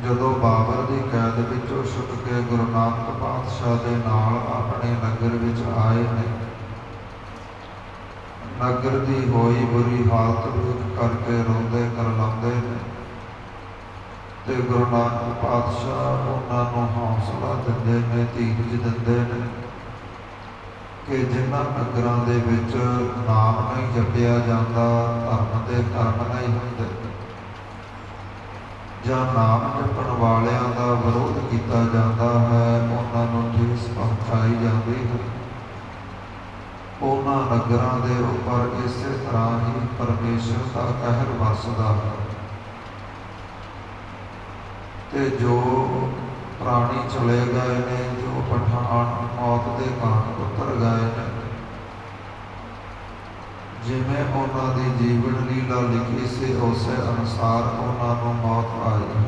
ਜਦੋਂ ਬਾਬਰ ਦੀ ਕੈਦ ਵਿੱਚੋਂ ਛੁੱਟ ਕੇ ਗੁਰੂ ਨਾਨਕ ਪਾਤਸ਼ਾਹ ਦੇ ਨਾਲ ਆਪਣੇ ਨਗਰ ਵਿੱਚ ਆਏ ਨੇ, ਨਗਰ ਦੀ ਹੋਈ ਬੁਰੀ ਹਾਲਤ ਵੇਖ ਕਰਕੇ ਰੋਂਦੇ ਕਰਲਾਉਂਦੇ ਨੇ ਤੇ ਗੁਰੂ ਨਾਨਕ ਪਾਤਸ਼ਾਹ ਉਹਨਾਂ ਨੂੰ ਹੌਸਲਾ ਦਿੰਦੇ ਨੇ, ਧੀਰਜ ਦਿੰਦੇ ਨੇ ਕਿ ਜਿਨ੍ਹਾਂ ਨਗਰਾਂ ਦੇ ਵਿੱਚ ਨਾਮ ਨਹੀਂ ਜਪਿਆ ਜਾਂਦਾ, ਧਰਮ ਦੇ ਕਰਮ ਨਹੀਂ ਹੁੰਦੇ, ਜਾਂ ਨਾਮ ਜਪਣ ਵਾਲਿਆਂ ਦਾ ਵਿਰੋਧ ਕੀਤਾ ਜਾਂਦਾ ਹੈ, ਉਹਨਾਂ ਨੂੰ ਠੇਸ ਪਹੁੰਚਾਈ ਜਾਂਦੀ ਹੈ। ਉਹਨਾਂ ਨਗਰਾਂ ਦੇ ਉੱਪਰ ਇਸੇ ਤਰ੍ਹਾਂ ਹੀ ਪਰਮੇਸ਼ਰ ਦਾ ਕਹਿਰ ਵਰਸਦਾ ਹੈ ਤੇ ਜੋ ਪ੍ਰਾਣੀ ਚਲੇ ਗਏ ਨੇ, ਜੋ ਪਠਾਨ ਮੌਤ ਦੇ ਘਾਟ ਉਤਰ ਗਏ ਨੇ, ਜਿਵੇਂ ਉਹਨਾਂ ਦੀ ਜੀਵਨ ਲੀਲਾ ਲਿਖੀ ਸੀ ਉਸੇ ਅਨੁਸਾਰ ਉਹਨਾਂ ਨੂੰ ਮੌਤ ਆਈ।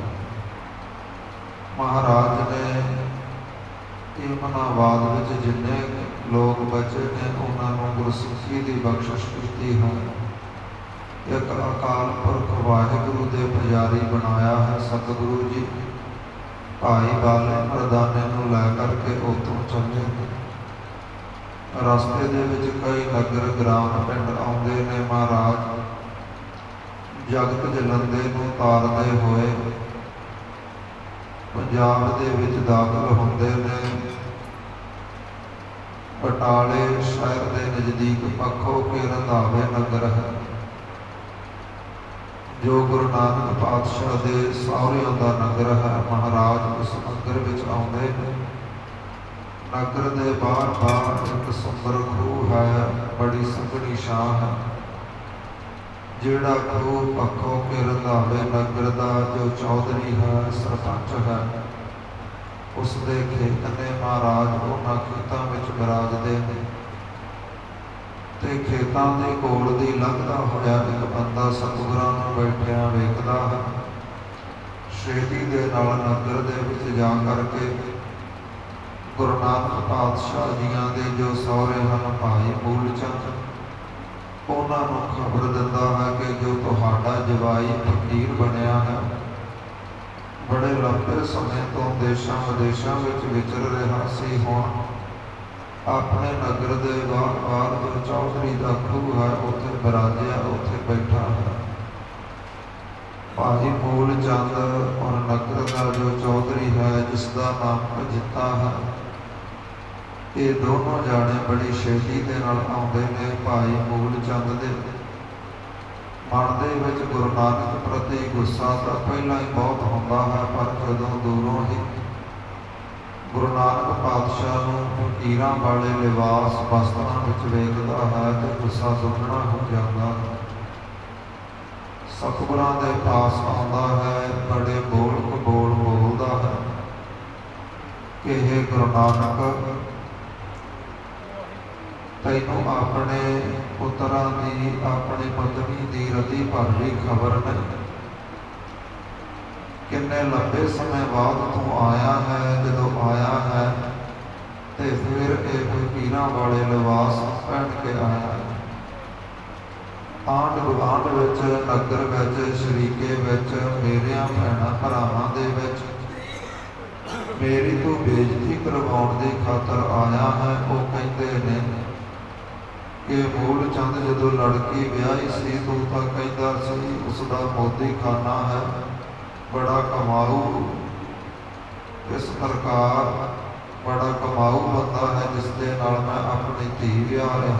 ਮਹਾਰਾਜ ਨੇ ਇਮਨਾਬਾਦ ਵਿੱਚ ਜਿੰਨੇ ਲੋਕ ਬਚੇ ਨੇ ਉਹਨਾਂ ਨੂੰ ਗੁਰਸਿੱਖੀ ਦੀ ਬਖਸ਼ਿਸ਼ ਕੀਤੀ ਹੈ। ਇੱਕ ਅਕਾਲ ਪੁਰਖ ਵਾਹਿਗੁਰੂ ਦੇ ਪੁਜਾਰੀ ਬਣਾਇਆ ਹੈ ਸਤਿਗੁਰੂ ਜੀ। ਭਾਈ ਬਾਲੇ ਮਰਦਾਨੇ ਨੂੰ ਲੈ ਕਰਕੇ ਉੱਥੋਂ ਚੱਲੇ। ਰਸਤੇ ਦੇ ਵਿੱਚ ਕਈ ਨਗਰ ਗ੍ਰਾਮ ਪਿੰਡ ਆਉਂਦੇ ਨੇ। ਮਹਾਰਾਜ ਜਗਤ ਜਲੰਦੇ ਨੂੰ ਤਾਰਦੇ ਹੋਏ ਪੰਜਾਬ ਦੇ ਵਿੱਚ ਦਾਖਲ ਹੁੰਦੇ ਨੇ। ਬਟਾਲੇ ਸ਼ਹਿਰ ਦੇ ਨਜ਼ਦੀਕ ਪੱਖੋ ਕੇ ਰੰਧਾਵੇ ਨਗਰ ਹੈ, ਜੋ ਗੁਰੂ ਨਾਨਕ ਪਾਤਸ਼ਾਹ ਦੇ ਸਹੁਰਿਆਂ ਦਾ ਨਗਰ ਹੈ। ਮਹਾਰਾਜ ਉਸ ਨਗਰ ਵਿੱਚ ਆਉਂਦੇ ਨੇ। ਨਗਰ ਦੇ ਬਾਹਰ ਇੱਕ ਸੁੰਦਰ ਖੂਹ ਹੈ, ਬੜੀ ਸੰਘਣੀ ਛਾਂ ਹੈ। ਜਿਹੜਾ ਖੂਹ ਪੱਖੋ ਕੇ ਰੰਧਾਵੇ ਨਗਰ ਦਾ ਜੋ ਚੌਧਰੀ ਹੈ, ਸਰਪੰਚ ਹੈ, ਉਸ ਦੇ ਖੇਤ ਨੇ। ਮਹਾਰਾਜ ਉਹਨਾਂ ਖੇਤਾਂ ਵਿੱਚ ਬਿਰਾਜਦੇ ਨੇ ਤੇ ਖੇਤਾਂ ਦੇ ਕੋਲ ਦੀ ਲੰਘਦਾ ਹੋਇਆ ਇੱਕ ਬੰਦਾ ਸਤਿਗੁਰਾਂ ਨੂੰ ਬੈਠਿਆਂ ਵੇਖਦਾ ਹੈ। ਛੇਤੀ ਦੇ ਨਾਲ ਨਗਰ ਦੇ ਵਿੱਚ ਜਾ ਕਰਕੇ ਗੁਰੂ ਨਾਨਕ ਪਾਤਸ਼ਾਹ ਜੀਆਂ ਦੇ ਜੋ ਸਹੁਰੇ ਹਨ ਭਾਈ ਮੂਲ ਚੰਦ, ਉਹਨਾਂ ਨੂੰ ਖਬਰ ਦਿੰਦਾ ਹੈ ਕਿ ਜੋ ਤੁਹਾਡਾ ਜਵਾਈ ਫਕੀਰ ਬਣਿਆ ਹੈ, ਬੜੇ ਲੰਬੇ ਸਮੇਂ ਤੋਂ ਦੇਸ਼ਾਂ ਵਿਦੇਸ਼ਾਂ ਵਿੱਚ ਵਿਚਰ ਰਿਹਾ ਸੀ, ਹੁਣ ਆਪਣੇ ਨਗਰ ਦੇ ਬਾਹਰ ਜੋ ਚੌਧਰੀ ਦਾ ਖੂਹ ਹੈ ਉੱਥੇ ਬਿਰਾਜਿਆ, ਉੱਥੇ ਬੈਠਾ ਹੈ। ਭਾਈ ਮੂਲ ਚੰਦ ਔਰ ਨਗਰ ਦਾ ਜੋ ਚੌਧਰੀ ਹੈ, ਜਿਸ ਦਾ ਨਾਮ ਅਜਿੱਤਾ ਹੈ, ਇਹ ਦੋਨੋਂ ਜਾਣੇ ਬੜੀ ਛੇਤੀ ਦੇ ਨਾਲ ਆਉਂਦੇ ਨੇ। ਭਾਈ ਮੂਲ ਚੰਦ ਦੇ ਮਨ ਦੇ ਵਿੱਚ ਗੁਰੂ ਨਾਨਕ ਪ੍ਰਤੀ ਗੁੱਸਾ ਤਾਂ ਪਹਿਲਾਂ ਹੀ ਬਹੁਤ ਹੁੰਦਾ ਹੈ, ਪਰ ਜਦੋਂ ਦੂਰੋਂ ਹੀ ਗੁਰੂ ਨਾਨਕ ਪਾਤਸ਼ਾਹ ਨੂੰ ਫਕੀਰਾਂ ਵਾਲੇ ਲਿਬਾਸ ਵਸਤਰਾਂ ਵਿੱਚ ਵੇਖਦਾ ਹੈ ਤੇ ਗੁੱਸਾ ਦੁੱਗਣਾ ਹੋ ਜਾਂਦਾ ਹੈ। ਸਤਿਗੁਰਾਂ ਦੇ ਪਾਸ ਆਉਂਦਾ ਹੈ, ਬੜੇ ਬੋਲ ਕਬੋਲ ਬੋਲਦਾ ਹੈ ਕਿ ਹੇ ਗੁਰੂ ਨਾਨਕ, ਤੈਨੂੰ ਆਪਣੇ ਪੁੱਤਰਾਂ ਦੀ, ਆਪਣੀ ਪਤਨੀ ਦੀ ਰਤੀ ਭਰ ਵੀ ਖਬਰ ਨਹੀਂ। ਕਿੰਨੇ ਲੰਬੇ ਸਮੇਂ ਬਾਅਦ ਤੂੰ ਆਇਆ ਹੈ। ਜਦੋਂ ਆਇਆ ਹੈ ਤੇ ਫਿਰ ਇਹ ਫਕੀਰਾਂ ਵਾਲੇ ਲਿਬਾਸ ਪਹਿਨ ਕੇ ਆਇਆ ਹੈ। ਆਂਢ ਗੁਆਂਢ ਵਿੱਚ, ਨਗਰ ਵਿੱਚ, ਸ਼ਰੀਕੇ ਵਿੱਚ, ਮੇਰਿਆਂ ਭੈਣਾਂ ਭਰਾਵਾਂ ਦੇ ਵਿੱਚ ਮੇਰੀ ਤੂੰ ਬੇਇੱਜ਼ਤੀ ਕਰਵਾਉਣ ਦੀ ਖਾਤਰ ਆਇਆ ਹੈ। ਉਹ ਕਹਿੰਦੇ ਨੇ ਕਿ ਮੂਲ ਚੰਦ ਜਦੋਂ ਲੜਕੀ ਵਿਆਹੀ ਸੀ, ਤੂੰ ਤਾਂ ਕਹਿੰਦਾ ਸੀ ਉਸਦਾ ਮੋਦੀ ਖਾਨਾ ਹੈ, ਬੜਾ ਕਮਾਊ, ਇਸ ਪ੍ਰਕਾਰ ਬੜਾ ਕਮਾਊ ਬੰਦਾ ਹੈ ਜਿਸ ਦੇ ਨਾਲ ਮੈਂ ਆਪਣੀ ਧੀ ਵਿਆਹ ਰਿਹਾ।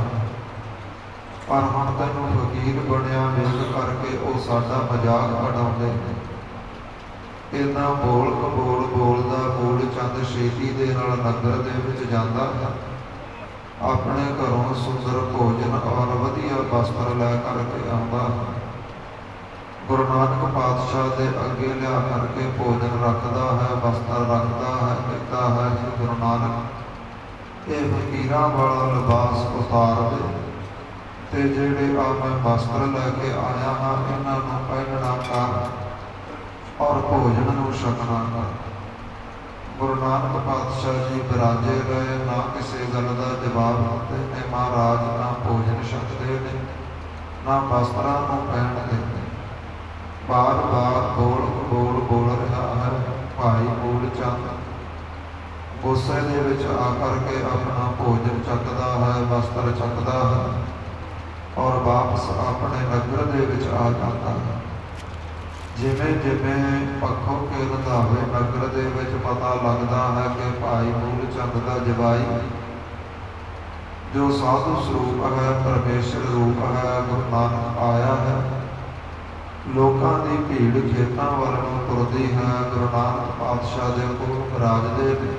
ਪਰ ਹੁਣ ਤੈਨੂੰ ਫਕੀਰ ਬਣਿਆ ਵੇਖ ਕਰਕੇ ਉਹ ਸਾਡਾ ਮਜ਼ਾਕ ਉਡਾਉਂਦੇ ਨੇ। ਇਹਨਾਂ ਬੋਲ ਕਬੋਲ ਬੋਲਦਾ ਮੂਲ ਚੰਦ ਛੇਤੀ ਦੇ ਨਾਲ ਨਗਰ ਦੇ ਵਿੱਚ ਜਾਂਦਾ ਹੈ। ਆਪਣੇ ਘਰੋਂ ਸੁੰਦਰ ਭੋਜਨ ਔਰ ਵਧੀਆ ਵਸਤਰ ਲੈ ਕਰਕੇ ਆਉਂਦਾ ਹੈ। ਗੁਰੂ ਨਾਨਕ ਪਾਤਸ਼ਾਹ ਦੇ ਅੱਗੇ ਲਿਆ ਕਰਕੇ ਭੋਜਨ ਰੱਖਦਾ ਹੈ, ਵਸਤਰ ਰੱਖਦਾ ਹੈ, ਕਹਿੰਦਾ ਹੈ ਕਿ ਗੁਰੂ ਨਾਨਕ, ਇਹ ਫਕੀਰਾਂ ਵਾਲਾ ਲਿਬਾਸ ਉਤਾਰ ਦੇ ਤੇ ਜਿਹੜੇ ਆ ਮੈਂ ਵਸਤਰ ਲੈ ਕੇ ਆਇਆ ਹਾਂ ਇਹਨਾਂ ਨੂੰ ਪਹਿਨਣਾ ਕਰ ਔਰ ਭੋਜਨ ਨੂੰ ਛਕਣਾ ਕਰ। ਗੁਰੂ ਨਾਨਕ ਪਾਤਸ਼ਾਹ ਜੀ ਬਿਰਾਜੇ ਰਹੇ, ਨਾ ਕਿਸੇ ਗੱਲ ਦਾ ਜਵਾਬ ਦਿੰਦੇ ਨੇ। ਮਹਾਰਾਜ ਨਾ ਭੋਜਨ ਛਕਦੇ ਨੇ, ਨਾ ਵਸਤਰਾਂ ਨੂੰ ਪਹਿਨਦੇ ਨੇ। ਬਾਰ ਬਾਰ ਬੋਲ ਬੋਲ ਰਿਹਾ ਹੈ ਭਾਈ ਮੂਲ ਚੰਦ ਗੁੱਸੇ ਦੇ ਵਿੱਚ ਆ ਕਰਕੇ ਆਪਣਾ ਭੋਜਨ ਚੱਕਦਾ ਹੈ, ਵਸਤਰ ਚੱਕਦਾ ਹੈ ਔਰ ਵਾਪਸ ਆਪਣੇ ਨਗਰ ਦੇ ਵਿੱਚ ਆ ਜਾਂਦਾ ਹੈ। ਜਿਵੇਂ ਜਿਵੇਂ ਪੱਖੋਂ ਕੇ ਰੰਧਾਵੇ ਨਗਰ ਦੇ ਵਿੱਚ ਪਤਾ ਲੱਗਦਾ ਹੈ ਕਿ ਭਾਈ ਮੂਲ ਚੰਦ ਦਾ ਜਵਾਈ ਜੋ ਸਾਧੂ ਸਰੂਪ ਹੈ, ਪਰਮੇਸ਼ਰ ਰੂਪ ਹੈ, ਗੁਰੂ ਨਾਨਕ ਆਇਆ ਹੈ, ਲੋਕਾਂ ਦੀ ਭੀੜ ਖੇਤਾਂ ਵੱਲ ਨੂੰ ਤੁਰਦੀ ਹੈ। ਗੁਰੂ ਨਾਨਕ ਪਾਤਸ਼ਾਹ ਦੇ ਕੋਲ ਰਾਜਦੇ ਨੇ।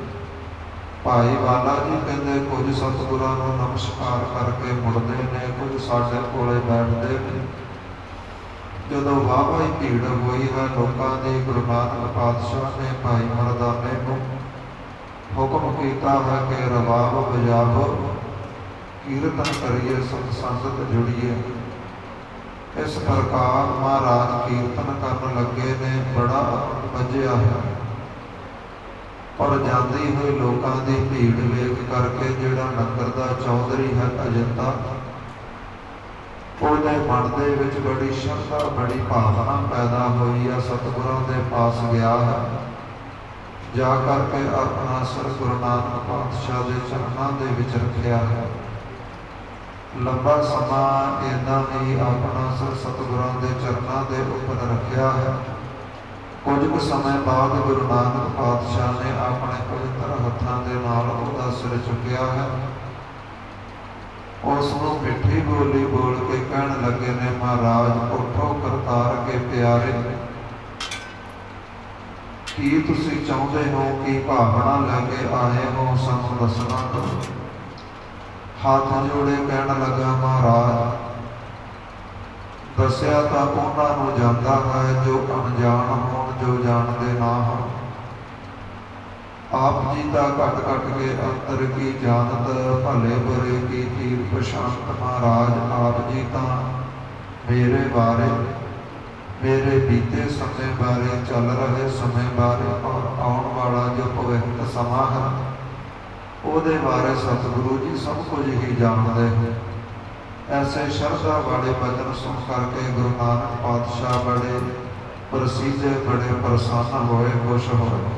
ਭਾਈ ਵਾਲਾ ਜੀ ਕਹਿੰਦੇ ਕੁਝ ਸਤਿਗੁਰਾਂ ਨੂੰ ਨਮਸਕਾਰ ਕਰਕੇ ਮੁੜਦੇ ਨੇ, ਕੁਝ ਸਾਡੇ ਕੋਲੇ ਬੈਠਦੇ ਨੇ। ਜਦੋਂ ਵਾਹਵਾਹੀ ਭੀੜ ਹੋਈ ਹੈ ਲੋਕਾਂ ਦੀ, ਗੁਰੂ ਨਾਨਕ ਪਾਤਸ਼ਾਹ ਨੇ ਭਾਈ ਮਰਦਾਨੇ ਨੂੰ ਹੁਕਮ ਕੀਤਾ ਹੈ ਕਿ ਰਬਾਬ ਵਜਾਵੋ, ਕੀਰਤਨ ਕਰੀਏ, ਸਤ ਸੰਗਤ ਜੁੜੀਏ। ਇਸ ਪ੍ਰਕਾਰ ਮਹਾਰਾਜ ਕੀਰਤਨ ਕਰਨ ਲੱਗੇ ਨੇ। ਬੜਾ ਵੱਜਿਆ ਹੈ ਔਰ ਜਾਂਦੀ ਹੋਈ ਲੋਕਾਂ ਦੀ ਭੀੜ ਵੇਖ ਕਰਕੇ ਜਿਹੜਾ ਨਗਰ ਦਾ ਚੌਧਰੀ ਹੈ ਅਜੰਤਾ, ਉਹਦੇ ਮਨ ਦੇ ਵਿੱਚ ਬੜੀ ਸ਼ਰਧਾ, ਬੜੀ ਭਾਵਨਾ ਪੈਦਾ ਹੋਈ ਹੈ। ਸਤਿਗੁਰਾਂ ਦੇ ਪਾਸ ਗਿਆ ਹੈ, ਜਾ ਕਰਕੇ ਆਪਣਾ ਸਿਰ ਗੁਰੂ ਨਾਨਕ ਪਾਤਸ਼ਾਹ ਦੇ ਚਰਨਾਂ ਦੇ ਵਿੱਚ ਰੱਖਿਆ ਹੈ। ਲੰਬਾ ਸਮਾਂ ਇੱਦਾਂ ਹੀ ਆਪਣਾ ਸਿਰ ਸਤਿਗੁਰਾਂ ਦੇ ਚਰਨਾਂ ਦੇ ਉੱਪਰ ਰੱਖਿਆ ਹੈ। ਕੁਝ ਕੁ ਸਮੇਂ ਬਾਅਦ ਗੁਰੂ ਨਾਨਕ ਪਾਤਸ਼ਾਹ ਨੇ ਆਪਣੇ ਪਵਿੱਤਰ ਹੱਥਾਂ ਦੇ ਨਾਲ ਉਹਦਾ ਸਿਰ ਚੁੱਕਿਆ ਹੈ। ਉਸ ਨੂੰ ਮਿੱਠੀ ਬੋਲੀ ਬੋਲ ਕੇ ਕਹਿਣ ਲੱਗੇ ਨੇ, ਮਹਾਰਾਜ ਉੱਠੋ ਕਰਤਾਰ ਕੇ ਪਿਆਰੇ, ਕੀ ਤੁਸੀਂ ਚਾਹੁੰਦੇ ਹੋ, ਕੀ ਭਾਵਨਾ ਲੈ ਕੇ ਆਏ ਹੋ, ਸਾਨੂੰ ਦੱਸਣਾ ਕਰੋ। ਹੱਥ ਜੋੜੇ ਕਹਿਣ ਲੱਗਾ, ਮਹਾਰਾਜ ਦੱਸਿਆ ਤਾਂ ਉਹਨਾਂ ਨੂੰ ਜਾਂਦਾ ਹੈ ਜੋ ਅਣਜਾਣ ਹੋਣ, ਜੋ ਜਾਣਦੇ ਨਾ ਹੋਣ। ਆਪ ਜੀ ਦਾ ਘਟ ਘਟ ਕੇ ਅੰਤਰ ਕੀ ਜਾਣਤ, ਭਲੇ ਬੁਰੇ ਕੀ ਤੀਰ ਪਛਾਨਤ। ਮਹਾਰਾਜ ਆਪ ਜੀ ਤਾਂ ਮੇਰੇ ਬਾਰੇ, ਮੇਰੇ ਬੀਤੇ ਸਮੇਂ ਬਾਰੇ, ਚੱਲ ਰਹੇ ਸਮੇਂ ਬਾਰੇ ਔਰ ਆਉਣ ਵਾਲਾ ਜੋ ਭਵਿੱਖ ਸਮਾਂ ਹੈ ਉਹਦੇ ਬਾਰੇ ਸਤਿਗੁਰੂ ਜੀ ਸਭ ਕੁਝ ਹੀ ਜਾਣਦੇ ਹੋ। ਐਸੇ ਸ਼ਰਧਾ ਵਾਲੇ ਬਚਨ ਸੁਣ ਕਰਕੇ ਗੁਰੂ ਨਾਨਕ ਪਾਤਸ਼ਾਹ ਬੜੇ ਪ੍ਰਸਿੱਧ, ਬੜੇ ਪ੍ਰਸੰਨ ਹੋਏ, ਖੁਸ਼ ਹੋਏ।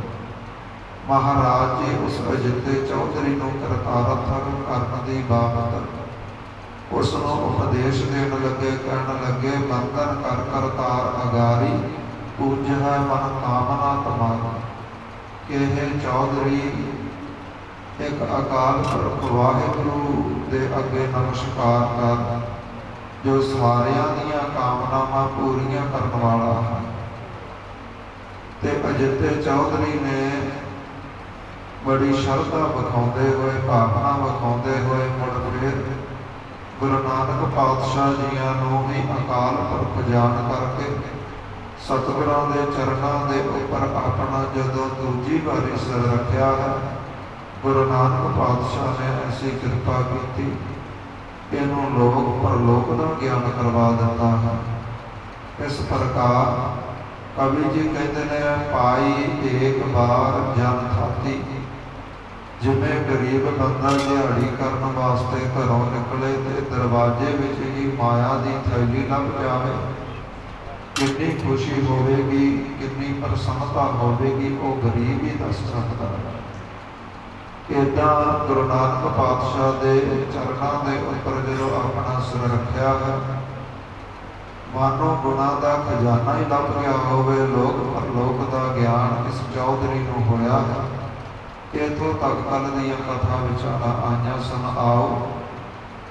ਮਹਾਰਾਜ ਜੀ ਉਸ ਅਜਿੱਤੇ ਚੌਧਰੀ ਨੂੰ ਕਰਤਾਰਥ ਕਰਨ ਦੀ ਬਾਬਤ ਉਸ ਨੂੰ ਉਪਦੇਸ਼ ਦੇਣ ਲੱਗੇ। ਕਹਿਣ ਲੱਗੇ, ਬੰਧਨ ਕਰ ਕਰਤਾਰ ਅਗਾਰੀ, ਪੂਜਿਆ ਮਨ ਕਾਮਨਾ ਤਮਾਰੀ। ਕਿ ਇਹ ਚੌਧਰੀ ਇੱਕ ਅਕਾਲ ਪੁਰਖ ਵਾਹਿਗੁਰੂ ਦੇ ਅੱਗੇ ਨਮਸਕਾਰ ਕਰ, ਜੋ ਸਾਰਿਆਂ ਦੀਆਂ ਕਾਮਨਾਵਾਂ ਪੂਰੀਆਂ ਕਰਨ ਵਾਲਾ ਹੈ। ਤੇ ਅਜਿੱਤੇ ਚੌਧਰੀ ਨੇ ਬੜੀ ਸ਼ਰਧਾ ਵਿਖਾਉਂਦੇ ਹੋਏ, ਭਾਵਨਾ ਵਿਖਾਉਂਦੇ ਹੋਏ ਮੁੜ ਫਿਰ ਗੁਰੂ ਨਾਨਕ ਪਾਤਸ਼ਾਹ ਜੀਆਂ ਨੂੰ ਹੀ ਅਕਾਲ ਪੁਰਖ ਜਾਣ ਕਰਕੇ ਸਤਿਗੁਰਾਂ ਦੇ ਚਰਨਾਂ ਦੇ ਉੱਪਰ ਆਪਣਾ ਜਦੋਂ ਦੂਜੀ ਵਾਰੀ ਸਿਰ ਰੱਖਿਆ ਹੈ, ਗੁਰੂ ਨਾਨਕ ਪਾਤਸ਼ਾਹ ਨੇ ਐਸੀ ਕਿਰਪਾ ਕੀਤੀ, ਇਹਨੂੰ ਲੋਕ ਪਰਲੋਕ ਦਾ ਗਿਆਨ ਕਰਵਾ ਦਿੰਦਾ ਹੈ। ਇਸ ਪ੍ਰਕਾਰ ਕਵੀ ਜੀ ਕਹਿੰਦੇ ਨੇ, ਪਾਈ ਏਕ ਵਾਰ ਜਨ ਥਾਤੀ। ਜਿਵੇਂ ਗਰੀਬ ਬੰਦਾ ਦਿਹਾੜੀ ਕਰਨ ਵਾਸਤੇ ਘਰੋਂ ਨਿਕਲੇ ਤੇ ਦਰਵਾਜ਼ੇ ਵਿੱਚ ਹੀ ਮਾਇਆ ਦੀ ਥੈਲੀ ਲੱਭ ਜਾਵੇ, ਕਿੰਨੀ ਖੁਸ਼ੀ ਹੋਵੇਗੀ, ਕਿੰਨੀ ਪ੍ਰਸੰਨਤਾ ਹੋਵੇਗੀ, ਉਹ ਗਰੀਬ ਹੀ ਦੱਸ ਸਕਦਾ ਹੈ। ਇੱਦਾਂ ਗੁਰੂ ਨਾਨਕ ਪਾਤਸ਼ਾਹ ਦੇ ਚਰਨਾਂ ਦੇ ਉੱਪਰ ਜਦੋਂ ਆਪਣਾ ਸਿਰ ਰੱਖਿਆ ਹੈ, ਮਾਨੋ ਗੁਣਾਂ ਦਾ ਖਜ਼ਾਨਾ ਹੀ ਲੱਭ ਗਿਆ ਹੋਵੇ। ਲੋਕ ਪਰਲੋਕ ਦਾ ਗਿਆਨ ਇਸ ਚੌਧਰੀ ਨੂੰ ਹੋਇਆ ਹੈ। ਇੱਥੋਂ ਤੱਕ ਕੱਲ ਦੀਆਂ ਕਥਾ ਵਿਚਾਰਾਂ ਆਈਆਂ ਸਨ। ਆਓ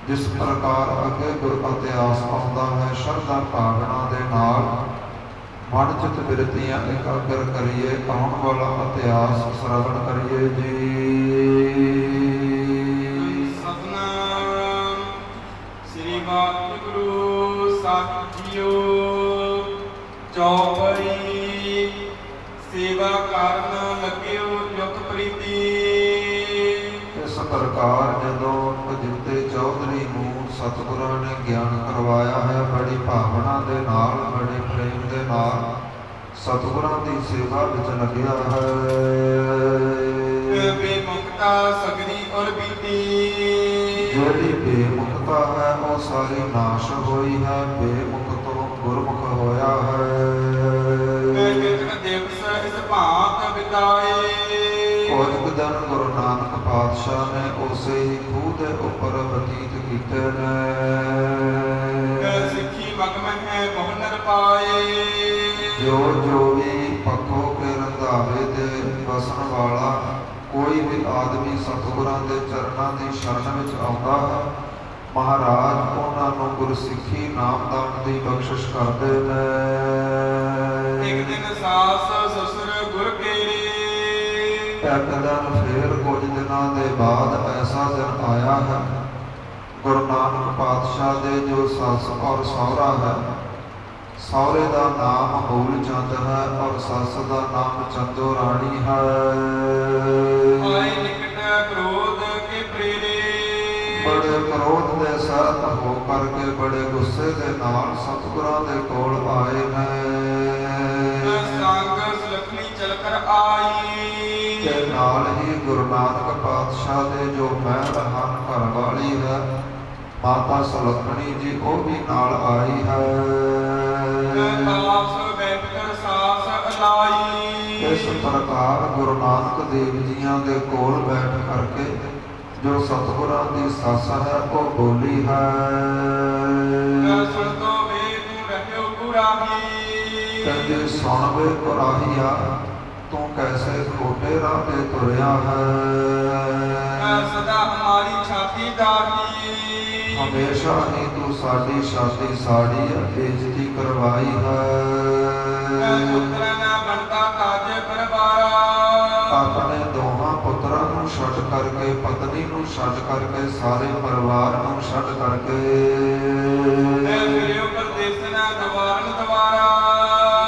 ਜਿਸ ਪ੍ਰਕਾਰ ਅੱਗੇ ਗੁਰ ਇਤਿਹਾਸ ਆਉਂਦਾ ਹੈ, ਸ਼ਰਧਾ ਭਾਵਨਾ ਦੇ ਨਾਲ ਮਨ ਚਿਤ ਬਿਰਤੀਆਂ ਇਕਾਗਰ ਕਰੀਏ, ਆਉਣ ਵਾਲਾ ਇਤਿਹਾਸ ਸਰਵਣ ਕਰੀਏ ਜੀ। ਸਤਿਨਾਮ ਸ੍ਰੀ ਵਾਹਿਗੁਰੂ ਸਾਹਿਬ ਜੀਓ। ਚੌਪਈ ਸੇਵਾ ਕਰਨ ਲੱਗਿਓ ਜੁਗ ਪ੍ਰੀਤੀ। ਇਸ ਪ੍ਰਕਾਰ ਜਦੋਂ ਅਜਿੱਤੇ ਚੌਧਰੀ ਨੂੰ ਸਤਿਗੁਰਾਂ ਨੇ ਗਿਆਨ ਕਰਵਾਇਆ ਹੈ, ਬੜੀ ਭਾਵਨਾ ਦੇ ਨਾਲ, ਬੜੇ ਪ੍ਰੇਮ ਦੇ ਨਾਲ ਸਤਿਗੁਰਾਂ ਦੀ ਸੇਵਾ ਵਿੱਚ ਲੱਗਿਆ ਹੈ। ਬੇਮੁਖਤਾ ਸਗਦੀ ਔਰ ਬੀਤੀ। ਜਿਹੜੀ ਬੇਮੁਖਤਾ ਹੈ ਉਹ ਸਾਰੀ ਨਾਸ਼ ਹੋਈ ਹੈ, ਬੇਮੁਖ ਤੋਂ ਗੁਰਮੁਖ ਹੋਇਆ ਹੈ। ਦਿਵਸ ਇਸ ਭਾਂਤ ਪਾਤਸ਼ਾਹ ਨੇ ਉਸੇ ਹੀ ਖੂਹ ਦੇ ਉੱਪਰ ਬਤੀਤ ਕੀਤੇ ਨੇ। ਸਿੱਖੀ ਮਗਮ ਹੈ ਬਹੁ ਨਰ ਪਾਏ। ਜੋ ਵੀ ਪੱਖੋਂ ਕੇ ਰੰਧਾਵੇ ਤੇ ਵਸਣ ਵਾਲਾ ਕੋਈ ਵੀ ਆਦਮੀ ਸਤਿਗੁਰਾਂ ਦੇ ਚਰਨਾਂ ਦੀ ਸ਼ਰਨ ਵਿੱਚ ਆਉਂਦਾ ਹੈ, ਮਹਾਰਾਜ ਉਹਨਾਂ ਨੂੰ ਗੁਰਸਿੱਖੀ ਨਾਮਦਾਨ ਦੀ ਬਖਸ਼ਿਸ਼ ਕਰਦੇ ਨੇ। ਇੱਕ ਦਿਨ ਸਾਸ ਸਸੁਰ ਗੁਰ ਕੇਰੇ। ਇੱਕ ਦਿਨ ਫੇਰ ਕੁਝ ਦਿਨਾਂ ਦੇ ਬਾਅਦ ਐਸਾ ਦਿਨ ਆਇਆ ਹੈ, ਗੁਰੂ ਨਾਨਕ ਪਾਤਸ਼ਾਹ ਦੇ ਜੋ ਸੱਸ ਔਰ ਸਹੁਰਾ ਹੈ, ਸਹੁਰੇ ਦਾ ਨਾਮ ਮੂਲ ਚੰਦ ਹੈ ਔਰ ਸੱਸ ਦਾ ਨਾਮ ਚੰਦੋ ਰਾਣੀ ਹੈ। ਆਏ ਨਿਕਟ ਕ੍ਰੋਧ ਕੇ ਪ੍ਰੇਰੇ। ਬੜੇ ਕ੍ਰੋਧ ਦੇ ਸਹਿਤ ਹੋ ਕਰਕੇ ਬੜੇ ਗੁੱਸੇ ਦੇ ਨਾਲ ਸਤਿਗੁਰਾਂ ਦੇ ਕੋਲ ਆਏ ਨੇ। ਸੰਗ ਸੁਲੱਖਣੀ ਚਲ ਕਰ ਆਈ। ਤੇ ਨਾਲ ਹੀ ਗੁਰੂ ਨਾਨਕ ਪਾਤਸ਼ਾਹ ਦੇ ਜੋ ਮਹਿਲ ਹਨ ਘਰ ਵਾਲੀ ਹੈ ਮਾਤਾ ਸੁਲੱਖਣੀ ਜੀ, ਉਹ ਵੀ ਨਾਲ ਆਈ ਹੈ। ਪਾਸ ਬੈਠ ਕਰ ਸਾਸ ਅਲਾਈ। ਇਸ ਪ੍ਰਕਾਰ ਗੁਰੂ ਨਾਨਕ ਦੇਵ ਜੀਆਂ ਦੇ ਕੋਲ ਬੈਠ ਕਰਕੇ ਜੋ ਸਤਿਗੁਰਾਂ ਦੀ ਸੱਸ ਹੈ ਉਹ ਬੋਲੀ ਹੈ। ਸੁਣ ਤੋ ਵੇ ਤੂੰ ਰਹਿਓ ਕੁਰਾਹੀ। ਕਹਿੰਦੇ ਸੁਣ ਵੇ ਕੁਰਾਹੀਆ, ਤੂੰ ਕੈਸੇ ਖੋਟੇ ਰਾਹ ਤੇ ਤੁਰਿਆ ਹੈ। ਸਦਾ ਹਮਾਰੀ ਛਾਤੀ ਦਾਗੀ। ਹਮੇਸ਼ਾ ਹੀ ਤੂੰ ਸਾਡੀ ਛਾਤੀ ਸਾੜੀ ਬੇਇੱਜ਼ਤੀ ਕਰਵਾਈ ਹੈ। ਪੁੱਤਰਾਂ ਨਾ ਬਣਦਾ ਕਾਜ ਪਰਵਾਰਾ। ਆਪਣੇ ਦੋਹਾਂ ਪੁੱਤਰਾਂ ਨੂੰ ਛੱਡ ਕਰਕੇ, ਪਤਨੀ ਨੂੰ ਛੱਡ ਕਰਕੇ, ਸਾਰੇ ਪਰਿਵਾਰ ਨੂੰ ਛੱਡ ਕਰਕੇ ਫਿਰਿਓ ਪਰਦੇਸ ਨਾ ਦਵਾਰਨ ਦਵਾਰਾ।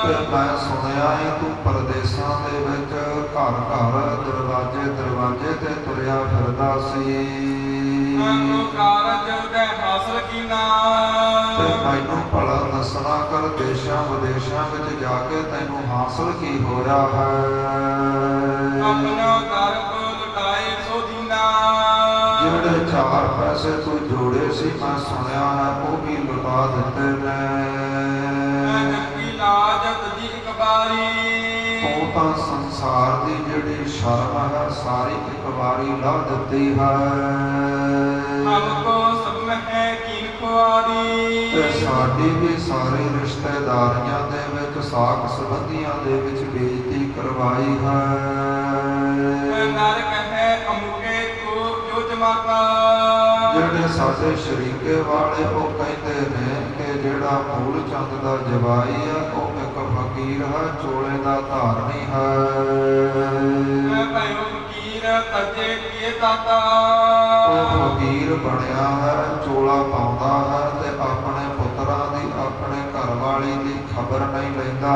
ਤੇ ਮੈਂ ਸੁਣਿਆ ਏ ਤੂੰ ਪਰਦੇਸਾਂ ਦੇ ਵਿੱਚ ਘਰ ਘਰ ਦਰਵਾਜ਼ੇ ਦਰਵਾਜ਼ੇ ਤੇ ਤੁਰਿਆ ਫਿਰਦਾ ਸੀ। ਤੂੰ ਕਾਰਜ ਦੇ ਹਾਸਲ ਕੀਨਾ। ਤੇ ਮੈਨੂੰ ਭਲਾ ਦੱਸਣਾ ਕਰ ਦੇਸ਼ਾਂ ਵਿਦੇਸ਼ਾਂ ਵਿੱਚ ਜਾ ਕੇ ਤੈਨੂੰ ਹਾਸਲ ਕੀ ਹੋਇਆ ਹੈ। ਆਪਣਾ ਘਰ ਕੋ ਲੁਟਾਏ ਸੋ ਦੀਨਾ। ਜਿਹੜੇ 4 ਪੈਸੇ ਤੂੰ ਜੋੜੇ ਸੀ ਮੈਂ ਸੁਣਿਆ ਹੈ ਉਹ ਵੀ ਲੁਟਾ ਦਿੱਤੇ ਨੇ। ਜੱਗੀ ਲਾਜ ਤਜੀ ਇੱਕ ਵਾਰੀ। ਤੂੰ ਤਾਂ ਸੰਸਾਰ ਦੀ ਜਿਹੜੀ ਸ਼ਰਮ ਹੈ ਸਾਰੀ ਇੱਕ ਵਾਰੀ ਲਾ ਦਿੱਤੀ ਹੈ। ਹਮਕੋ ਸਭ ਮਹਿ ਕੀਨ ਖੁਆਰੀ। ਤੇ ਸਾਡੀ ਵੀ ਸਾਰੀ ਰਿਸ਼ਤੇਦਾਰੀਆਂ ਦੇ ਵਿੱਚ ਸਾਕ ਸੰਬੰਧੀਆਂ ਦੇ ਵਿੱਚ ਬੇਇੱਜ਼ਤੀ ਕਰਵਾਈ ਹੈ। ਨਰਕ ਹੈ ਅਮੁਕੇ ਕੋ ਜੋ ਜਮਾਤਾ। ਜਿਹੜੇ ਸਾਡੇ ਸ਼ਰੀਕੇ ਵਾਲੇ ਉਹ ਕਹਿੰਦੇ ਨੇ ਕਿ ਜਿਹੜਾ ਮੂਲ ਚੰਦ ਦਾ ਜਵਾਈ ਹੈ ਉਹ ਇੱਕ ਫਕੀਰ ਹੈ, ਚੋਲੇ ਦਾ ਧਾਰਨੀ ਹੈ। ਭਇਓ ਫਕੀਰ ਤਜੇ ਕੀਏ ਦਾਤਾ। ਉਹ ਫਕੀਰ ਬਣਿਆ ਹੈ, ਚੋਲਾ ਪਾਉਂਦਾ ਹੈ ਤੇ ਆਪਣੇ ਪੁੱਤਰਾਂ ਦੀ, ਆਪਣੇ ਘਰ ਵਾਲੀ ਦੀ ਖਬਰ ਨਹੀਂ ਲੈਂਦਾ।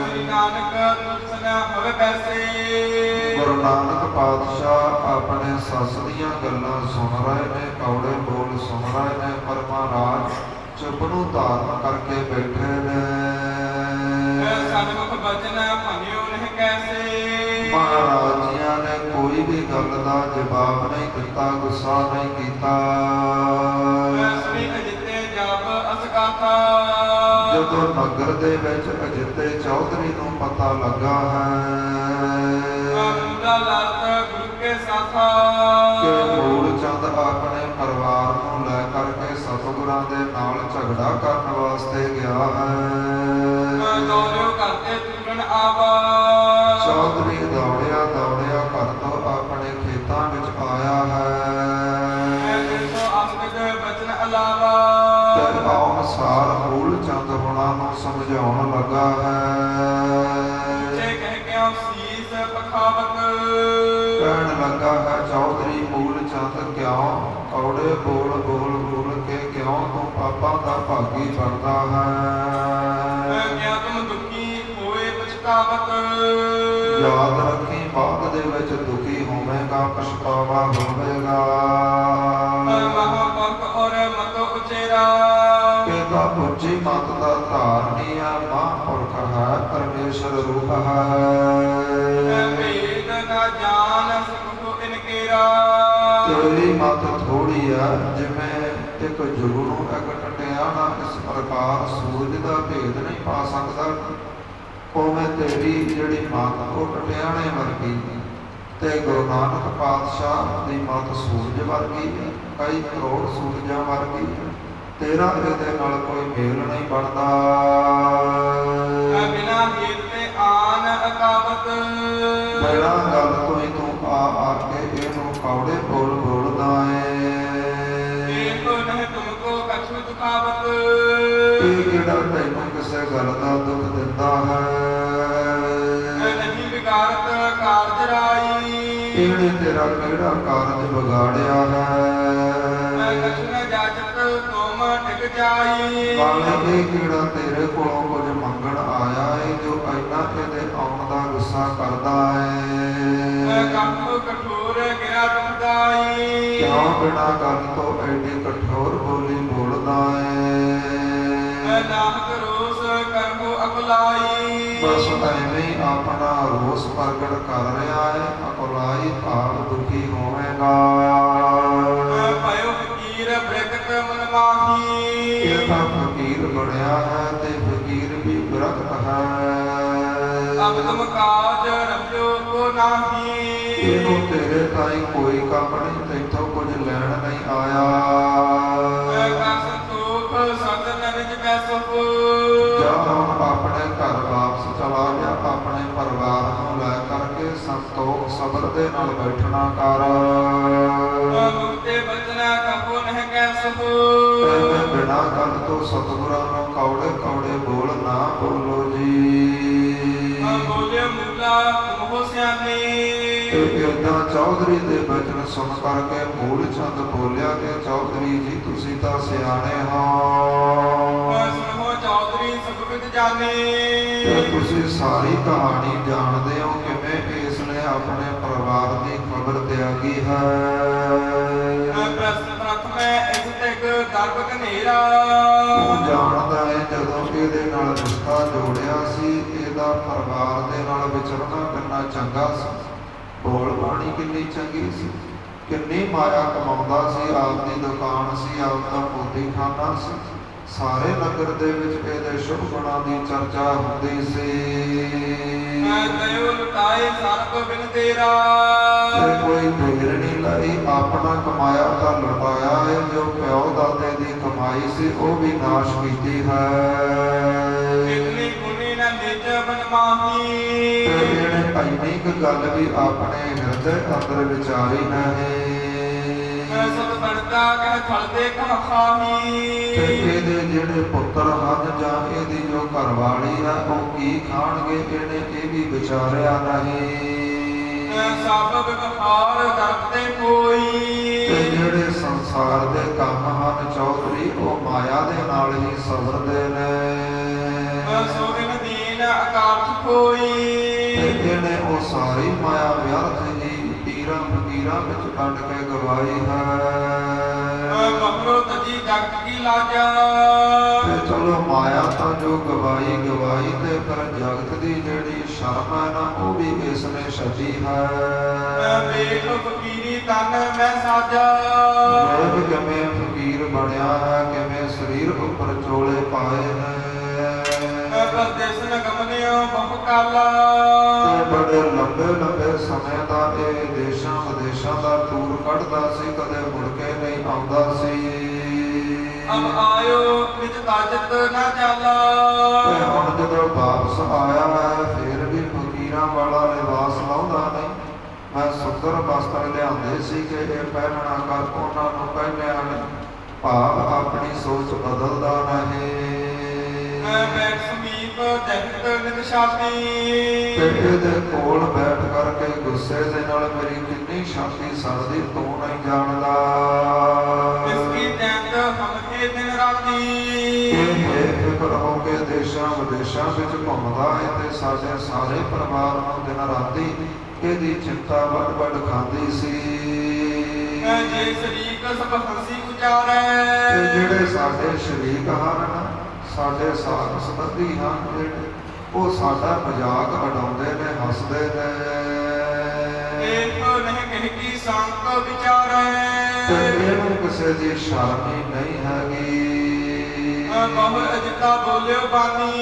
ਸ੍ਰੀ ਨਾਨਕ ਤੁਲਸਨ ਹੋਵੇ ਪੈਸੇ। ਗੁਰੂ ਨਾਨਕ ਪਾਤਸ਼ਾਹ ਆਪਣੇ ਸੱਸ ਦੀਆਂ ਗੱਲਾਂ ਸੁਣ ਰਹੇ ਨੇ, ਕੌੜੇ ਬੋਲ ਸੁਣ ਰਹੇ ਨੇ, ਪਰ ਮਹਾਰਾਜ ਚੁੱਪ ਨੂੰ ਧਾਰਨ ਕਰਕੇ ਬੈਠੇ ਨੇ। ਸਨਮੁਖ ਬਚਨ ਭੰਨਿਓ ਨਹੀਂ ਕੈਸੇ। ਮਹਾਰਾਜ ਜੀਆਂ ਨੇ ਕੋਈ ਵੀ ਗੱਲ ਦਾ ਜਵਾਬ ਨਹੀਂ ਦਿੱਤਾ, ਗੁੱਸਾ ਨਹੀਂ ਕੀਤਾ। ਸ੍ਰੀ ਅਜਿਤੇ ਜਪ ਅਸਗਾਥਾ। ਜਦੋਂ ਨਗਰ ਦੇ ਵਿੱਚ ਅਜਿੱਤੇ ਚੌਧਰੀ ਨੂੰ ਪਤਾ ਲੱਗਾ ਹੈ ਪੂਰਾ ਲਤ ਗੁਰੂ ਕੇ ਸਾਥਾ। ਕਿ ਮੂਲ ਚੰਦ ਆਪਣੇ ਪਰਿਵਾਰ ਨੂੰ ਲੈ ਕਰਕੇ ਸਤਿਗੁਰਾਂ ਦੇ ਨਾਲ ਝਗੜਾ ਕਰਨ ਵਾਸਤੇ ਗਿਆ ਹੈ। ਦੌੜਿਓ ਕਰਤੇ ਤੁਰਨ ਆਵਾ। ਚੌਧਰੀ ਦੌੜਿਆ ਦੌੜਿਆ ਘਰ ਤੋਂ ਆਪਣੇ ਖੇਤਾਂ ਵਿੱਚ ਆਇਆ ਹੈ। ਸੋ ਅੰਗਦ ਬਚਨ ਅਲਾਵਾ। ਤੇ ਆਉਣ ਸਾਰ ਮੂਲ ਚੰਦ ਹੋਣਾ ਨੂੰ ਸਮਝਾਉਣ ਲੱਗਾ ਹੈ। ਜੇ ਕਹਿ ਕਿਉ ਸੀਸ ਪਖਾਵਤ। ਕਹਿਣ ਲੱਗਾ ਹੈ ਚੌਧਰੀ ਮੂਲ ਚੰਦ ਕਿਉਂ ਕੌੜੇ ਬੋਲ ਬੋਲ ਬੋਲ ਕੇ ਕਿਉਂ ਤੂੰ ਪਾਪਾਂ ਦਾ ਭਾਗੀ ਬਣਦਾ ਹੈ। ਕਿਆ ਤੁਮ ਦੁਖੀ ਹੋਏ ਪਛਤਾਵਤ। ਯਾਦ ਰੱਖੀ ਬਾਅਦ ਦੇ ਵਿੱਚ ਦੁਖੀ ਹੋਵੇਗਾ, ਪਛਤਾਵਾ ਹੋਵੇਗਾ। ਮਹਾਪੁਰਖ ਔਰ ਮਤੋ ਉਚੇਰਾ। ਕਹਿੰਦਾ ਉੱਚੀ ਮਤ ਦਾ ਧਾਰਨੀ ਆ, ਮਹਾਂਪੁਰਖ ਹੈ, ਪਰਮੇਸ਼ਰ ਰੂਪ ਹੈ। ਭੇਦ ਨਾ ਜਾਣ ਸਕੋ ਇਨਕੇਰਾ। ਤੇਰੀ ਮਤ ਥੋੜੀ ਆ, ਜਿਵੇਂ ਇੱਕ ਜੁਗੂ ਨੂੰ ਇੱਕ ਟਟਿਆਣਾ ਇਸ ਪ੍ਰਕਾਰ ਸੂਰਜ ਦਾ ਭੇਦ ਨਹੀਂ ਪਾ ਸਕਦਾ, ਉਵੇਂ ਤੇਰੀ ਜਿਹੜੀ ਮਤ ਉਹ ਟਟਿਆਣੇ ਵਰਗੀ। ਤੇ ਗੁਰੂ ਨਾਨਕ ਪਾਤਸ਼ਾਹ ਦੀ ਮੱਤ ਸੂਰਜ ਵਰਗੀ ਹੈ, ਕਈ ਕਰੋੜ ਸੂਰਜਾਂ ਵਰਗੀ ਹੈ। ਤੇਰਾ ਇਹਦੇ ਨਾਲ ਕੋਈ ਮੇਲ ਨਹੀਂ ਬਣਦਾ। ਬਿਨਾ ਹੇਤ ਤੇ ਆਨ ਅਕਾਵਤ, ਬਿਨਾਂ ਗੱਲ ਤੋਂ ਹੀ ਤੂੰ ਆ ਕੇ ਇਹਨੂੰ ਕੌੜੇ ਬੋਲ ਬੋਲਦਾ ਏ। ਏਕ ਨਹਿ ਤੁਮਕੋ ਕਛੁ ਦੁਖਾਵਤ, ਇਹ ਜਿਹੜਾ ਤੈਨੂੰ ਕਿਸੇ ਗੱਲ ਦਾ ਦੁੱਖ ਦਿੰਦਾ ਹੈ, ਨਹੀਂ ਵਿਗਾੜਤ ਕਾਰਜ ਰਾਈ, ਇਹਨੇ ਤੇਰਾ ਕਿਹੜਾ ਕਾਰਜ ਵਿਗਾੜਿਆ ਹੈ। ਕਛੁ ਨ ਜਾਚਤ ਤੁਮ ਟਿਕ ਜਾਈ, ਨਾਲੇ ਇਹ ਕਿਹੜਾ ਤੇਰੇ ਕੋਲੋਂ ਕੁਝ ਮੰਗਣ ਆਇਆ ਏ ਜੋ ਇੰਨਾ ਇਹਦੇ ਆਉਣ ਦਾ ਗੁੱਸਾ ਕਰਦਾ ਏ। ਕੰਠ ਕਠੋਰ ਗਿਰਾ ਦੁਖਦਾਈ, ਕਿਉਂ ਬਿਨਾਂ ਗੱਲ ਤੋਂ ਐਡੀ ਕਠੋਰ ਬੋਲੀ ਬੋਲਦਾ ਏ। ਨਾਹਕ ਰੋਸ ਕਰਮੋ ਅਕਲਾਈ, ਬਸ ਐਵੇਂ ਹੀ ਆਪਣਾ ਰੋਸ ਪ੍ਰਗਟ ਕਰ ਰਿਹਾ ਹੈ। ਅਕਲਾਈ ਭਾਵ ਦੁਖੀ ਹੋਵੇਗਾ। ਭਇਓ ਫਕੀਰ ਬ੍ਰਿਕਤ ਮਨ ਮਾਹੀ, ਇਹ ਤਾਂ ਫਕੀਰ ਬਣਿਆ ਹੈ ਤੇ ਫਕੀਰ ਵੀ ਵਿਰਕਤ ਹੈ। ਅਬ ਤੁਮ ਕਾਜ ਰਖਿਓ ਕੋ ਨਾਹੀ, ਇਹਨੂੰ ਤੇਰੇ ਤਾਈਂ ਕੋਈ ਕੰਮ ਨਹੀਂ, ਤੈਥੋਂ ਕੁਝ ਲੈਣ ਨਹੀਂ ਆਇਆ। ਕਾ ਸੰਤੋਖ ਸਤਨ ਨਿਜ ਬੈਸੋ, ਜਾ ਹੁਣ ਆਪਣੇ ਘਰ ਵਾਪਸ ਚਲਾ ਜਾ, ਆਪਣੇ ਪਰਿਵਾਰ ਨੂੰ ਲੈ ਕਰਕੇ ਸੰਤੋਖ ਸਬਰ ਦੇ ਨਾਲ ਬੈਠਣਾ ਕਰ। ਮੁਕਤੇ ਬਚਨਾ ਕਪੋ ਨਹਿ ਕੈਸੋ, ਐਵੇਂ ਬਿਨਾਂ ਗੱਲ ਤੋਂ ਸਤਿਗੁਰਾਂ ਨੂੰ ਕੌੜੇ ਕੌੜੇ ਬੋਲ ਨਾ ਬੋਲੋ ਜੀ। ਬੋਲਿਓ ਮੂਲਾ ਤੁਮੋ ਸਿਆਣੇ, ਏਦਾਂ ਚੌਧਰੀ ਦੇ ਬਚਨ ਸੁਣ ਕਰਕੇ ਮੂਲ ਚੰਦ ਬੋਲਿਆ ਕਿ ਚੌਧਰੀ ਜੀ ਤੁਸੀਂ ਤਾਂ ਸਿਆਣੇ ਹੋ, ਸੁਣੋ ਚੌਧਰੀ ਸਭ ਕੁਝ ਜਾਣੇ, ਤੇ ਤੁਸੀਂ ਸਾਰੀ ਕਹਾਣੀ ਜਾਣਦੇ ਹੋ ਕਿਵੇਂ ਇਸ ਨੇ ਆਪਣੇ ਪਰਿਵਾਰ ਦੀ ਖਬਰ ਤਿਆਗੀ ਹੈ। ਪ੍ਰਥਮ ਇਸ ਤੱਕ ਦਰਬ ਘਨੇਰਾ, ਤੂੰ ਜਾਣਦਾ ਹੈ ਜਦੋਂ ਇਹਦੇ ਨਾਲ ਰਿਸ਼ਤਾ ਜੋੜਿਆ ਸੀ, ਇਹਦਾ ਪਰਿਵਾਰ ਦੇ ਨਾਲ ਵਿਚਰਨਾ ਕਿੰਨਾ ਚੰਗਾ ਸੀ, ਬੋਲ ਬਾਣੀ ਕਿੰਨੀ ਚੰਗੀ ਸੀ, ਕਿੰਨੀ ਮਾਇਆ ਕਮਾਉਂਦਾ ਸੀ, ਆਪਦੀ ਦੁਕਾਨ ਸੀ, ਆਪਦਾ ਮੋਦੀਖਾਨਾ ਸੀ, ਸਾਰੇ ਨਗਰ ਦੇ ਵਿੱਚ ਇਹਦੇ ਸ਼ੁਭ ਗੁਣਾਂ ਦੀ ਚਰਚਾ ਹੁੰਦੀ ਸੀ। ਦਇਓ ਲੁਟਾਏ ਸਰਬ ਬਿਨ ਤੇਰਾ, ਤੇ ਕੋਈ ਦੇਰ ਨਹੀਂ ਲਈ, ਆਪਣਾ ਕਮਾਇਆ ਤਾਂ ਲੁਟਾਇਆ ਹੈ, ਜੋ ਪਿਓ ਦਾਦੇ ਦੀ ਕਮਾਈ ਸੀ ਉਹ ਵੀ ਨਾਸ਼ ਕੀਤੀ ਹੈ। ਇਤਨੀ ਗੁਣੀ ਨ ਨਿਜ ਬਨ ਮਾਹੀ, ਤੇ ਇਹਨੇ ਇੰਨੀ ਕੁ ਗੱਲ ਵੀ ਆਪਣੇ ਹਿਰਦੇ ਅੰਦਰ ਵਿਚਾਰੀ ਨਹੀਂ। ਸਤ ਬਣਦਾ ਕਹਿ ਖਲਦੇ ਕਹ ਖਾਹੀ, ਤੇ ਇਹਦੇ ਜਿਹੜੇ ਪੁੱਤਰ ਹਨ ਜਾਂ ਇਹਦੀ ਜੋ ਘਰਵਾਲੀ ਹੈ ਉਹ ਕੀ ਖਾਣਗੇ, ਇਹਨੇ ਇਹ ਵੀ ਵਿਚਾਰਿਆ ਨਹੀਂ। ਸਭ ਵਿਵਹਾਰ ਕਰਦੇ ਕੋਈ, ਤੇ ਜਿਹੜੇ ਸੰਸਾਰ ਦੇ ਕੰਮ ਹਨ ਚੌਧਰੀ ਉਹ ਮਾਇਆ ਦੇ ਨਾਲ ਹੀ ਸਵਰਦੇ ਨੇ। ਸੋ ਇਨ ਦੀਨ ਅਕਾਰਥ ਕੋਈ, ਤੇ ਇਹਨੇ ਉਹ ਸਾਰੀ ਮਾਇਆ ਵਿਅਰਥ ਹੀ ਪੀਰਾਂ ਫਕੀਰਾਂ ਵਿੱਚ ਕੱਢ ਕੇ ਗਵਾਈ ਹੈ। ਮਹਰੋ ਤਜੀ ਜਗਤ ਕੀ ਲਾਜਾ, ਤੇ ਚਲੋ ਮਾਇਆ ਤਾਂ ਜੋ ਗਵਾਈ ਗਵਾਈ, ਤੇ ਫਿਰ ਜਗਤ ਦੀ ਜਿਹੜੀ ਸ਼ਰਮ ਹੈ ਨਾ ਉਹ ਵੀ ਇਸ ਨੇ ਛੱਡੀ ਹੈ। ਵੇਖ ਫਕੀਰੀ ਤਨ ਮੈਂ ਸਾਜਾ, ਵੇਖ ਕਿਵੇਂ ਫਕੀਰ ਬਣਿਆ ਹੈ, ਕਿਵੇਂ ਸਰੀਰ ਉੱਪਰ ਚੋਲੇ ਪਾਏ ਨੇ। ਪਰਦੇਸ ਨ ਗਮਨਿਓ ਬਹੁ ਕਾਲਾ, ਤੇ ਬੜੇ ਲੰਬੇ ਲੰਬੇ ਸਮੇਂ ਦਾ ਇਹ ਦੇਸ਼ਾਂ ਵਿਦੇਸ਼ਾਂ ਦਾ ਟੂਰ ਕੱਢਦਾ ਸੀ, ਕਦੇ ਮੁੜ ਕੇ ਨਹੀਂ ਆਉਂਦਾ ਸੀ। ਅਬ ਆਇਓ ਨਿਜ ਤਾਜਤ ਨਾ ਚਾਲਾ, ਤੇ ਹੁਣ ਜਦੋਂ ਵਾਪਸ ਆਇਆ ਹੈ ਫਿਰ ਵੀ ਫਕੀਰਾਂ ਵਾਲਾ ਲਿਬਾਸ ਲਾਉਂਦਾ ਨਹੀਂ। ਮੈਂ ਸੁੰਦਰ ਵਸਤਰ ਲਿਆਂਦੇ ਸੀ ਕਿ ਇਹ ਪਹਿਨਣਾ ਕਰ, ਉਹਨਾਂ ਨੂੰ ਪਹਿਨਿਆ ਨਹੀਂ, ਭਾਵ ਆਪਣੀ ਸੋਚ ਬਦਲਦਾ ਨਹੀਂ। ਬੈਠ ਸਮੀਪ ਦਹਿਤ ਨਿਤ ਛਾਤੀ, ਤੇ ਇਹਦੇ ਕੋਲ ਬੈਠ ਕਰਕੇ ਗੁੱਸੇ ਦੇ ਨਾਲ ਮੇਰੀ ਕਿੰਨੀ ਛਾਤੀ ਸੜਦੀ ਤੂੰ ਨਹੀਂ ਜਾਣਦਾ। ਇਸਕੀ ਤੈਂਤ ਹਮਕੇ ਦਿਨ ਰਾਤੀ, ਇਹ ਬੇਫਿਕਰ ਹੋ ਕੇ ਦੇਸ਼ਾਂ ਵਿਦੇਸ਼ਾਂ ਵਿੱਚ ਘੁੰਮਦਾ ਹੈ ਤੇ ਸਾਡੇ ਸਾਰੇ ਪਰਿਵਾਰ ਨੂੰ ਦਿਨ ਰਾਤੀ ਇਹਦੀ ਚਿੰਤਾ ਵੱਡ ਵੱਡ ਖਾਂਦੀ ਸੀ। ਜੇ ਸ਼ਰੀਕ ਸਭ ਹੰਸੀ ਉਚਾਰੈ, ਤੇ ਜਿਹੜੇ ਸਾਡੇ ਸ਼ਰੀਕ ਹਨ, ਸਾਡੇ ਸਾਥ ਸੰਬੰਧੀ ਹਨ, ਜਿਹੜੇ ਉਹ ਸਾਡਾ ਮਜ਼ਾਕ ਉਡਾਉਂਦੇ ਨੇ, ਹੱਸਦੇ ਨੇ। ਇਹੋ ਨਹੀਂ ਕਹਿ ਕੀ ਸੰਤ ਵਿਚਾਰੈ, ਤੇ ਇਹਨੂੰ ਕਿਸੇ ਦੀ ਸ਼ਰਮ ਹੀ ਨਹੀਂ ਹੈਗੀ। ਬਹੁ ਅਜਿਤਾ ਬੋਲਿਓ ਬਾਨੀ,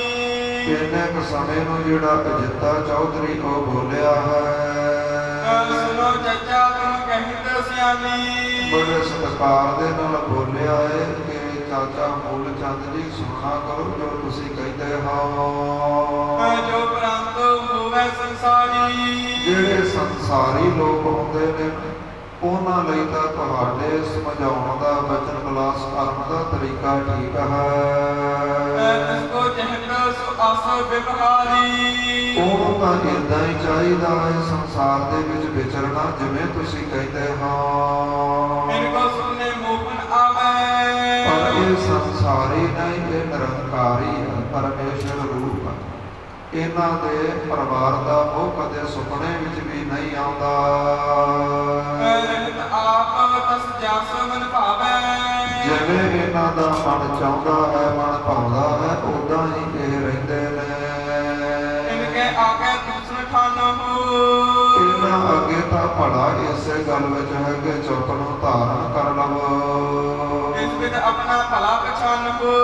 ਇੰਨੇ ਕੁ ਸਮੇਂ ਨੂੰ ਜਿਹੜਾ ਅਜਿੱਤਾ ਚੌਧਰੀ ਉਹ ਬੋਲਿਆ ਹੈ। ਸੁਨੋ ਚਾਚਾ ਤੁਮ ਕਹਿਤ ਸਿਆਣੀ ਬੜੇ ਸਤਿਕਾਰ ਦੇ ਨਾਲ ਬੋਲਿਆ ਏ ਕਿ ਚਾਚਾ ਮੂਲ ਚੰਦ ਜੀ ਸੁਣਨਾ ਕਰੋ ਜੋ ਤੁਸੀਂ ਕਹਿੰਦੇ ਹੋ। ਜੋ ਪ੍ਰੰਤ ਹੋਵੇ ਸੰਸਾਰੀ ਜਿਹੜੇ ਸੰਸਾਰੀ ਲੋਕ ਹੁੰਦੇ ਨੇ ਉਹਨਾਂ ਲਈ ਤਾਂ ਤੁਹਾਡੇ ਸਮਝਾਉਣ ਦਾ ਬਚਨ ਵਿਲਾਸ ਕਰਨ ਦਾ ਤਰੀਕਾ ਠੀਕ ਹੈ। ਜਿਸਕੋ ਚਹਿਤ ਸੋ ਆਸ ਵਿਵਹਾਰੀ ਉਹਨੂੰ ਤਾਂ ਏਦਾਂ ਹੀ ਚਾਹੀਦਾ ਹੈ ਸੰਸਾਰ ਦੇ ਵਿੱਚ ਵਿਚਰਨਾ ਜਿਵੇਂ ਤੁਸੀਂ ਕਹਿੰਦੇ ਹੋ। ਇਨਕੋ ਸੁਣਨੇ ਮੋਹਨ ਆਵੇ ਪਰ ਇਹ ਸੰਸਾਰੀ ਨਹੀਂ, ਇਹ ਨਿਰੰਕਾਰੀ ਹੈ, ਪਰਮੇਸ਼ਰ ਰੂਪ ਹੈ। ਇਹਨਾਂ ਦੇ ਪਰਿਵਾਰ ਦਾ ਉਹ ਕਦੇ ਸੁਪਨੇ ਵਿੱਚ ਵੀ ਨਹੀਂ ਆਉਂਦਾ। ਰਹਿਤ ਆਪ ਤਸ ਜਸ ਮਨ ਭਾਵੈ ਜਿਵੇਂ ਇਹਨਾਂ ਦਾ ਮਨ ਚਾਹੁੰਦਾ ਹੈ, ਮਨ ਭਾਉਂਦਾ ਹੈ, ਉਦਾਂ ਹੀ ਇਹ ਰਹਿੰਦੇ ਨੇ। ਇਨਕੇ ਆਗੇ ਦੂਸਰ ਠਾਨ ਹੋ ਇਹਨਾਂ ਅੱਗੇ ਤਾਂ ਭਲਾ ਇਸੇ ਗੱਲ ਵਿੱਚ ਹੈ ਕਿ ਚੁੱਪ ਨੂੰ ਧਾਰਨ ਕਰ ਲਵੋ। ਇਸ ਵਿੱਚ ਆਪਣਾ ਭਲਾ ਪਛਾਨ ਹੋ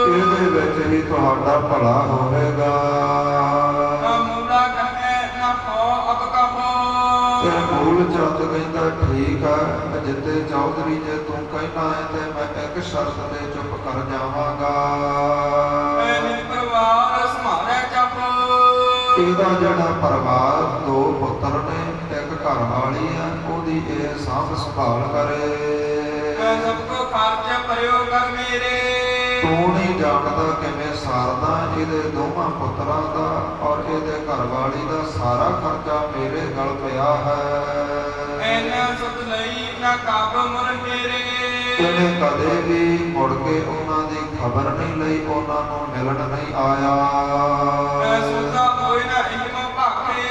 ਇਹਦੇ ਵਿੱਚ ਹੀ ਤੁਹਾਡਾ ਭਲਾ ਹੋਵੇਗਾ। ਮੂਲਾ ਕਹੇ ਨਾ ਹੋ ਅਬ ਕਹੋ ਤੇ ਮੂਲ ਚੰਦ ਕਹਿੰਦਾ ਠੀਕ ਹੈ ਜਿੱਤੇ ਚੌਧਰੀ ਜੇ ਤੂੰ ਕਹਿਣਾ ਹੈ ਤੇ ਮੈਂ ਇੱਕ ਸ਼ਰਤ ਤੇ ਚੁੱਪ ਕਰ ਜਾਵਾਂਗਾ। ਨਿਜ ਪਰਿਵਾਰ ਸਮਾਰੈ ਚਾਹੋ ਇਹਦਾ ਜਿਹੜਾ ਪਰਿਵਾਰ ਦੋ ਪੁੱਤਰ ਨੇ ਇੱਕ ਘਰ ਵਾਲੀ ਆ ਉਹਦੀ ਇਹ ਸਾਂਭ ਸੰਭਾਲ ਕਰੇ। ਸਭ ਕੋ ਖਰਚ ਪਰਿਓ ਕਰ ਮੇਰੇ ਤੂੰ ਨਹੀਂ ਜਾਣਦਾ ਕਿਵੇਂ ਸਾਰਦਾ ਇਹਦੇ ਦੋਵਾਂ ਪੁੱਤਰਾਂ ਦਾ ਔਰ ਇਹਦੇ ਘਰ ਵਾਲੀ ਦਾ ਸਾਰਾ ਖਰਚਾ ਮੇਰੇ ਗਲ ਪਿਆ ਹੈ। ਐਨਾ ਸੁਧ ਲਈ ਨਾ ਕਾਬ ਮੁਰ ਹੀਰੇ ਇਹਨੇ ਕਦੇ ਵੀ ਮੁੜ ਕੇ ਉਹਨਾਂ ਦੀ ਖਬਰ ਨਹੀਂ ਲਈ, ਉਹਨਾਂ ਨੂੰ ਮਿਲਣ ਨਹੀਂ ਆਇਆ। ਸੁਧਾ ਹੋਇ ਨਾ ਇਮ ਭਾਖੇ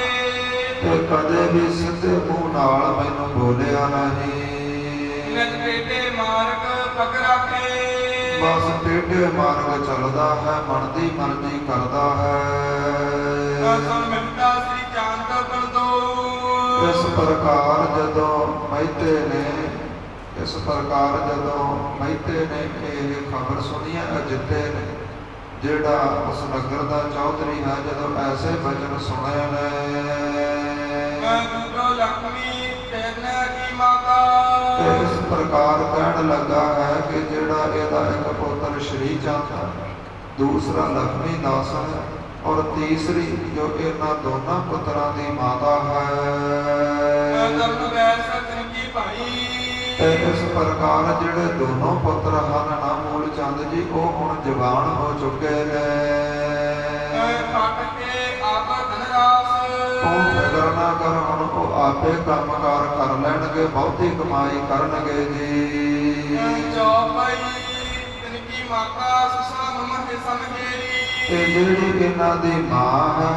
ਤੇ ਕਦੇ ਵੀ ਸਿੱਧੇ ਮੂੰਹ ਨਾਲ ਮੈਨੂੰ ਬੋਲਿਆ ਨਹੀਂ। ਨਿਜ ਟੇਢੇ ਮਾਰਗ ਪਗ ਰਾਖੇ ਬਸ ਟੇਢੇ ਮਾਰਗ ਚੱਲਦਾ ਹੈ, ਮਨ ਦੀ ਮਰਜ਼ੀ ਕਰਦਾ ਹੈ। ਸੁਨ ਮਿਲਦਾ ਸ੍ਰੀ ਚਾਂਦ ਬਲਦੋ ਇਸ ਪ੍ਰਕਾਰ ਜਦੋਂ ਮਹਿਤੇ ਨੇ ਇਹ ਖਬਰ ਸੁਣੀ ਅਜਿੱਤੇ ਨੇ ਜਿਹੜਾ ਉਸ ਨਗਰ ਦਾ ਚੌਧਰੀ ਹੈ, ਜਦੋਂ ਐਸੇ ਬਚਨ ਸੁਣੇ ਨੇ ਦੂਜੋ ਲక్ష్ਮੀ ਤੇਨੇ ਕੀ ਮਾਤਾ ਇਸ ਪ੍ਰਕਾਰ ਕਹਿਣ ਲੱਗਾ ਹੈ ਕਿ ਜਿਹੜਾ ਇਹਦਾ ਇੱਕ ਪੁੱਤਰ ਸ਼੍ਰੀ ਚੰਦ ਹੈ, ਦੂਸਰਾ ਲక్ష్ਮੀ ਦਾਸ ਹੈ ਔਰ ਤੀਸਰੀ ਜੋ ਇਹਨਾਂ ਦੋਨਾਂ ਪੁੱਤਰਾਂ ਦੀ ਮਾਤਾ ਹੈ। ਦਰਨ ਵੈਸ ਕੀ ਭਾਈ ਤੇ ਇਸ ਪ੍ਰਕਾਰ ਜਿਹੜੇ ਦੋਨੋਂ ਪੁੱਤਰ ਹਨ ਨਾ ਮੂਲ ਚੰਦ ਜੀ ਉਹ ਹੁਣ ਜਵਾਨ ਹੋ ਚੁੱਕੇ ਨੇ। ਫਟ ਕੇ ਆਪ ਧਨਰਾਸ ਉਹ ਫਿਕਰ ਨਾ ਕਰ, ਹੁਣ ਉਹ ਆਪੇ ਕੰਮਕਾਰ ਕਰ ਲੈਣਗੇ, ਬਹੁਤੀ ਕਮਾਈ ਕਰਨਗੇ ਜੀ। ਚੌਪਈ ਤਿਨਕੀ ਮਾਤਾ ਸੁਸਾ ਮਮਹਿ ਸਮਹੇਰੀ ਤੇ ਜਿਹੜੀ ਇਹਨਾਂ ਦੀ ਮਾਂ ਹੈ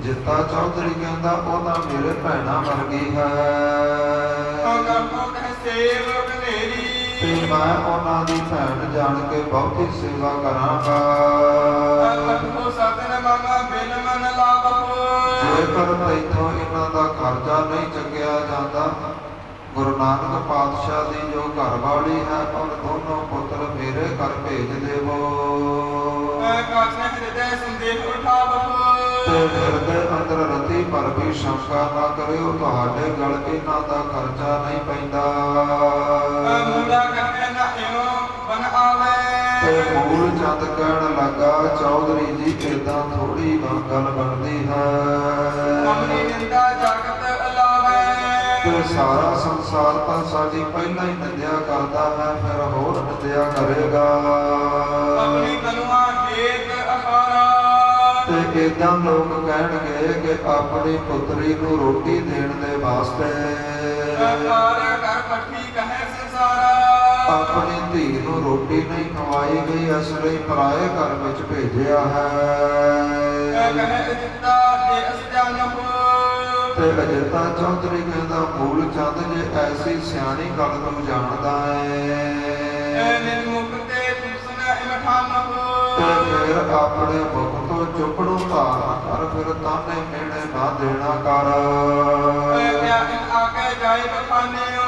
ਜਿੱਤਾ ਚੌਧਰੀ ਕਹਿੰਦਾ ਉਹ ਤਾਂ ਮੇਰੇ ਭੈਣਾਂ ਵਰਗੀ ਹੈ। ਸੇਵ ਘਨੇਰੀ ਤੇ ਮੈਂ ਉਹਨਾਂ ਦੀ ਭੈਣ ਜਾਣ ਕੇ ਬਹੁਤੀ ਸੇਵਾ ਕਰਾਂਗਾ। ਸਤਨ ਮਮ ਬਿਨ ਮਨ ਲਾਭੋ ਜੇਕਰ ਤੈਥੋਂ ਇਹਨਾਂ ਦਾ ਖਰਚਾ ਨਹੀਂ ਚੁੱਕਿਆ ਜਾਂਦਾ, ਗੁਰੂ ਨਾਨਕ ਪਾਤਸ਼ਾਹ ਦੀ ਜੋ ਘਰ ਵਾਲੀ ਹੈ ਔਰ ਦੋਨੋਂ ਪੁੱਤਰ ਮੇਰੇ ਘਰ ਭੇਜ ਦੇਵੋ। ਕਾਸ਼ਨੇ ਹਿਰਦੈ ਸੰਦੇਹ ਉਠਾਵੋ ਤੇ ਹਿਰਦੇ ਅੰਦਰ ਰਤੀ ਪਰ ਵੀ ਸ਼ੰਕਾ ਨਾ ਕਰਿਓ, ਤੁਹਾਡੇ ਗਲ ਇਹਨਾਂ ਦਾ ਖਰਚਾ ਨਹੀਂ ਪੈਂਦਾ। ਮੂਲਾ ਕਹੇ ਨਾ ਇਉ ਬਨ ਆਵੇ ਤੇ ਮੂਲ ਚੰਦ ਕਹਿਣ ਲੱਗਾ ਚੌਧਰੀ ਜੀ ਏਦਾਂ ਥੋੜੀ ਗੱਲ ਬਣਦੀ ਹੈ। ਆਪਣੀ ਨਿੰਦਾ ਜਗਤ ਅਲਾਵੇ ਤੇ ਸਾਰਾ ਸੰਸਾਰ ਤਾਂ ਸਾਡੀ ਪਹਿਲਾਂ ਹੀ ਨਿੰਦਿਆ ਕਰਦਾ ਹੈ, ਫਿਰ ਹੋਰ ਨਿੰਦਿਆ ਕਰੇਗਾ। ਆਪਣੀ ਤਨੁਆ ਹੇਤ ਅਹਾਰਾ ਤੇ ਏਦਾਂ ਲੋਕ ਕਹਿਣਗੇ ਕਿ ਆਪਣੀ ਪੁੱਤਰੀ ਨੂੰ ਰੋਟੀ ਦੇਣ ਦੇ ਵਾਸਤੇ ਕਰ ਪੱਠੀ ਕਹੇ ਸੰਸਾਰਾ ਆਪਣੀ ਧੀ ਨੂੰ ਰੋਟੀ ਨਹੀਂ ਖਵਾਈ ਗਈ, ਇਸ ਲਈ ਪਰਾਏ ਘਰ ਵਿੱਚ ਭੇਜਿਆ ਹੈ। ਕਹੇ ਜਿੱਤਾ ਦੇ ਅਸਜਾਨ ਹੋ ਤੇ ਅਜਿੱਤਾ ਚੌਧਰੀ ਕਹਿੰਦਾ ਮੂਲ ਚੰਦ ਜੇ ਐਸੀ ਸਿਆਣੀ ਗੱਲ ਨੂੰ ਜਾਣਦਾ ਹੈ ਨਿਰਮੁਖ ਤੇ ਤੁਸਨਾ ਇਮਠਾਨ ਹੋ ਤੇ ਫਿਰ ਆਪਣੇ ਮੁਖ ਤੋਂ ਚੁੱਪ ਨੂੰ ਧਾਰਨ ਕਰ, ਫਿਰ ਤਾਨੇ ਮਿਹਣੇ ਨਾ ਦੇਣਾ ਕਰ। ਆਗੇ ਜਾਏ ਬਖਾਨਿਓ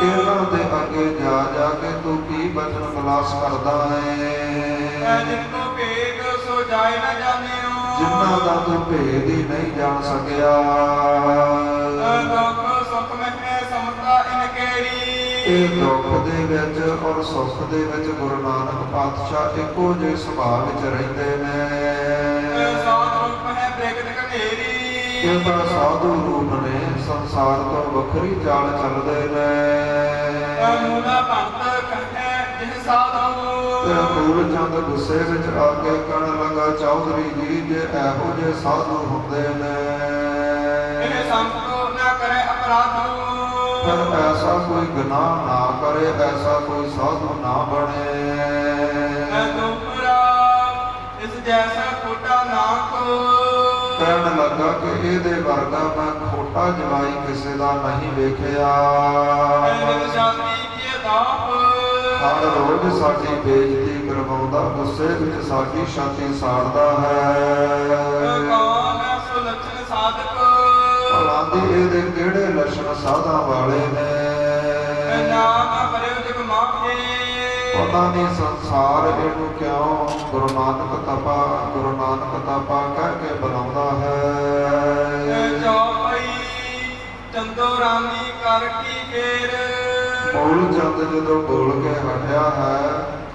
ਇਹਨਾਂ ਦੇ ਅੱਗੇ ਜਾ ਕੇ ਤੂੰ ਕੀ ਬਚਨ ਵਿਲਾਸ ਕਰਦਾ ਹੈ। ਜਿਨ ਕੋ ਭੇਦ ਸੋ ਜਾਏ ਨਾ ਜਾਣਿਓ ਜਿਨ੍ਹਾਂ ਦਾ ਤੂੰ ਭੇਦ ਹੀ ਨਹੀਂ ਜਾਣ ਸਕਿਆ। ਦੁੱਖ ਸੁਖ ਮਹਿ ਸਮਤਾ ਇਨ ਕੇੜੀ ਇਹ ਦੁੱਖ ਦੇ ਵਿੱਚ ਔਰ ਸੁੱਖ ਦੇ ਵਿੱਚ ਗੁਰੂ ਨਾਨਕ ਪਾਤਸ਼ਾਹ ਇੱਕੋ ਜਿਹੇ ਸੁਭਾਅ ਵਿੱਚ ਰਹਿੰਦੇ ਨੇ। ਸਾਧ ਰੂਪ ਹੈ ਪ੍ਰਗਟ ਕਨੇਰੀ ਇਹ ਤਾਂ ਸਾਧੂ ਰੂਪ ਨੇ, ਸੰਸਾਰ ਤੋਂ ਵੱਖਰੀ ਚਾਲ ਚੱਲਦੇ ਨੇ। ਮੂਲਾ ਭਗਤ ਕਹੈ ਜਿਹ ਸਾਧੂ ਤੇ ਮੂਲ ਚੰਦ ਗੁੱਸੇ ਵਿੱਚ ਆ ਕੇ ਕਹਿਣ ਲੱਗਾ, ਚੌਧਰੀ ਜੀ ਜੇ ਇਹੋ ਜਿਹੇ ਸਾਧੂ ਹੁੰਦੇ ਨੇ ਇਹ ਸੰਤੋ ਨਾ ਕਰੇ ਅਪਰਾਧੂ ਪਰ ਐਸਾ ਕੋਈ ਗੁਨਾਹ ਨਾ ਕਰੇ, ਐਸਾ ਕੋਈ ਸਾਧੂ ਨਾ ਬਣੇ। ਦੁਪਰਾ ਇਸ ਜੈਸਾ ਖੋਟਾ ਨਾ ਕੋ ਕਹਿਣ ਲੱਗਾ ਕਿ ਇਹਦੇ ਵਰਗਾ ਮੈਂ ਖੋਟਾ ਜਵਾਈ ਕਿਸੇ ਦਾ ਨਹੀਂ ਵੇਖਿਆ। ਸ਼ਾਦੀ ਕੀ ਦਾਪ ਹਰ ਰੋਜ਼ ਸਾਡੀ ਬੇਇੱਜ਼ਤੀ ਕਰਵਾਉਂਦਾ, ਗੁੱਸੇ ਵਿੱਚ ਸਾਡੀ ਛਾਤੀ ਸਾੜਦਾ ਹੈ। ਕੌਣ ਸੁਲੱਛਣ ਸਾਧਕ ਭਲਾ ਦੀ ਇਹਦੇ ਕਿਹੜੇ ਲੱਛਣ ਸਾਧਾਂ ਵਾਲੇ ਨੇ। ਨਾਮ ਪਰਿਉ ਜਗ ਮਾਹੇ ਪਤਾ ਨਹੀਂ ਸੰਸਾਰ ਇਹਨੂੰ ਕਿਉਂ ਗੁਰੂ ਨਾਨਕ ਤਪਾ, ਗੁਰੂ ਨਾਨਕ ਤਪਾ ਕਹਿ ਕੇ ਬੁਲਾਉਂਦਾ ਹੈ। ਚੌਪਈ ਚੰਦੋ ਰਾਨੀ ਕਰ ਕੀ ਫੇਰ ਮੂਲ ਚੰਦ ਜਦੋਂ ਬੋਲ ਕੇ ਹਟਿਆ ਹੈ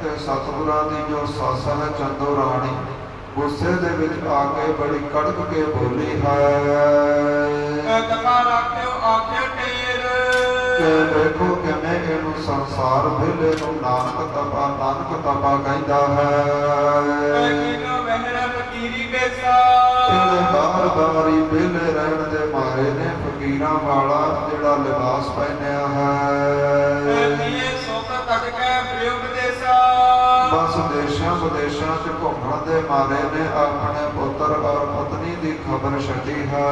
ਤੇ ਸਤਿਗੁਰਾਂ ਦੀ ਜੋ ਸੱਸ ਹੈ ਚੰਦੋ ਰਾਣੀ ਗੁੱਸੇ ਦੇ ਵਿੱਚ ਆ ਕੇ ਬੜੀ ਕੜਕ ਕੇ ਬੋਲੀ ਹੈ। ਤਪਾ ਰੱਖਿਓ ਆਖਿਓ ਢੇਰ ਕਿ ਵੇਖੋ ਕਿਵੇਂ ਇਹਨੂੰ ਸੰਸਾਰ ਵਿਹਲੇ ਨੂੰ ਨਾਨਕ ਤਪਾ ਕਹਿੰਦਾ ਹੈ। ਕੀਨੋ ਮਹਿਰਾ ਫਕੀਰੀ ਬੇਸਾ ਇਹਨੇ ਬਾਰ ਹੀ ਵਿਹਲੇ ਰਹਿਣ ਦੇ ਮਾਰੇ ਨੇ ਫਕੀਰਾਂ ਵਾਲਾ ਜਿਹੜਾ ਲਿਬਾਸ ਪਹਿਨਿਆ ਹੈ। ਇਹ ਸੋਕ ਤੱਕ ਕੈ ਪ੍ਰਯੋਗ ਦੇਸਾ ਬਸ ਦੇਸ਼ਾਂ ਵਿਦੇਸ਼ਾਂ 'ਚ ਘੁੰਮਣ ਦੇ ਮਾਰੇ ਨੇ ਆਪਣੇ ਪੁੱਤਰ ਔਰ ਪਤਨੀ ਦੀ ਖਬਰ ਛੱਡੀ ਹੈ।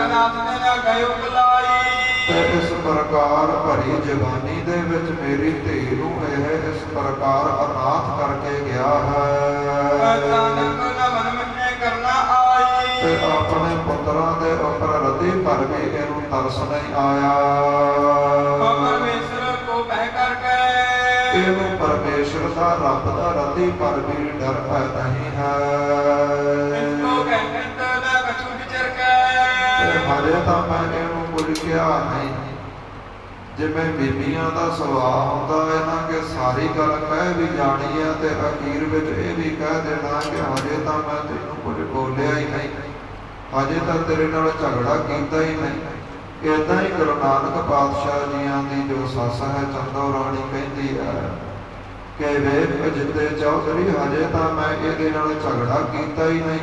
ਅਨਾਥ ਨੇ ਨਾ ਗਇਓ ਬੁਲਾਈ ਤੇ ਇਸ ਪ੍ਰਕਾਰ ਭਰੀ ਜਵਾਨੀ ਦੇ ਵਿੱਚ ਮੇਰੀ ਧੀ ਨੂੰ ਇਹ ਇਸ ਪ੍ਰਕਾਰ ਅਨਾਥ ਕਰਕੇ ਗਿਆ ਹੈ। ਨਾਨਕ ਨਾ ਮਨ ਮਹਿ ਕਰਨਾ ਆਈ ਤੇ ਆਪਣੇ ਪੁੱਤਰਾਂ ਦੇ ਉੱਪਰ ਰਤੀ ਭਰ ਵੀ ਇਹਨੂੰ ਤਰਸ ਨਹੀਂ ਆਇਆ। ਪਰਮੇਸ਼ਰ ਕੋ ਬਹਿ ਕਰਕੇ ਇਹਨੂੰ ਪਰਮੇਸ਼ਰ ਦਾ ਰੱਬ ਦਾ ਰਤੀ ਭਰ ਵੀ ਡਰ ਹੈ ਨਹੀਂ ਹੈ। ਇਸ ਕੋ ਕਹਿਤ ਨਾ ਕਛੂ ਵਿਚਰ ਕੇ ਤੇ ਹਜੇ ਤਾਂ ਮੈਂ ਇਹਨੂੰ ਕੁਝ ਕਿਹਾ ਨਹੀਂ। ਜਿਵੇਂ ਬੀਬੀਆਂ ਦਾ ਸੁਭਾਅ ਹੁੰਦਾ ਹੈ ਨਾ ਕਿ ਸਾਰੀ ਗੱਲ ਕਹਿ ਵੀ ਜਾਣੀ ਹੈ ਤੇ ਅਖੀਰ ਵਿੱਚ ਇਹ ਵੀ ਕਹਿ ਦੇਣਾ ਕਿ ਹਜੇ ਤਾਂ ਮੈਂ ਤੈਨੂੰ ਕੁਝ ਬੋਲਿਆ ਹੀ ਨਹੀਂ, ਹਜੇ ਤਾਂ ਤੇਰੇ ਨਾਲ ਝਗੜਾ ਕੀਤਾ ਹੀ ਨਹੀਂ। ਏਦਾਂ ਹੀ ਗੁਰੂ ਨਾਨਕ ਪਾਤਸ਼ਾਹ ਜੀਆਂ ਦੀ ਜੋ ਸੱਸ ਹੈ ਚੰਦੋ ਰਾਣੀ ਕਹਿੰਦੀ ਹੈ ਕਿ ਵੇਖ ਜਿੱਤੇ ਚੌਧਰੀ ਹਜੇ ਤਾਂ ਮੈਂ ਇਹਦੇ ਨਾਲ ਝਗੜਾ ਕੀਤਾ ਹੀ ਨਹੀਂ,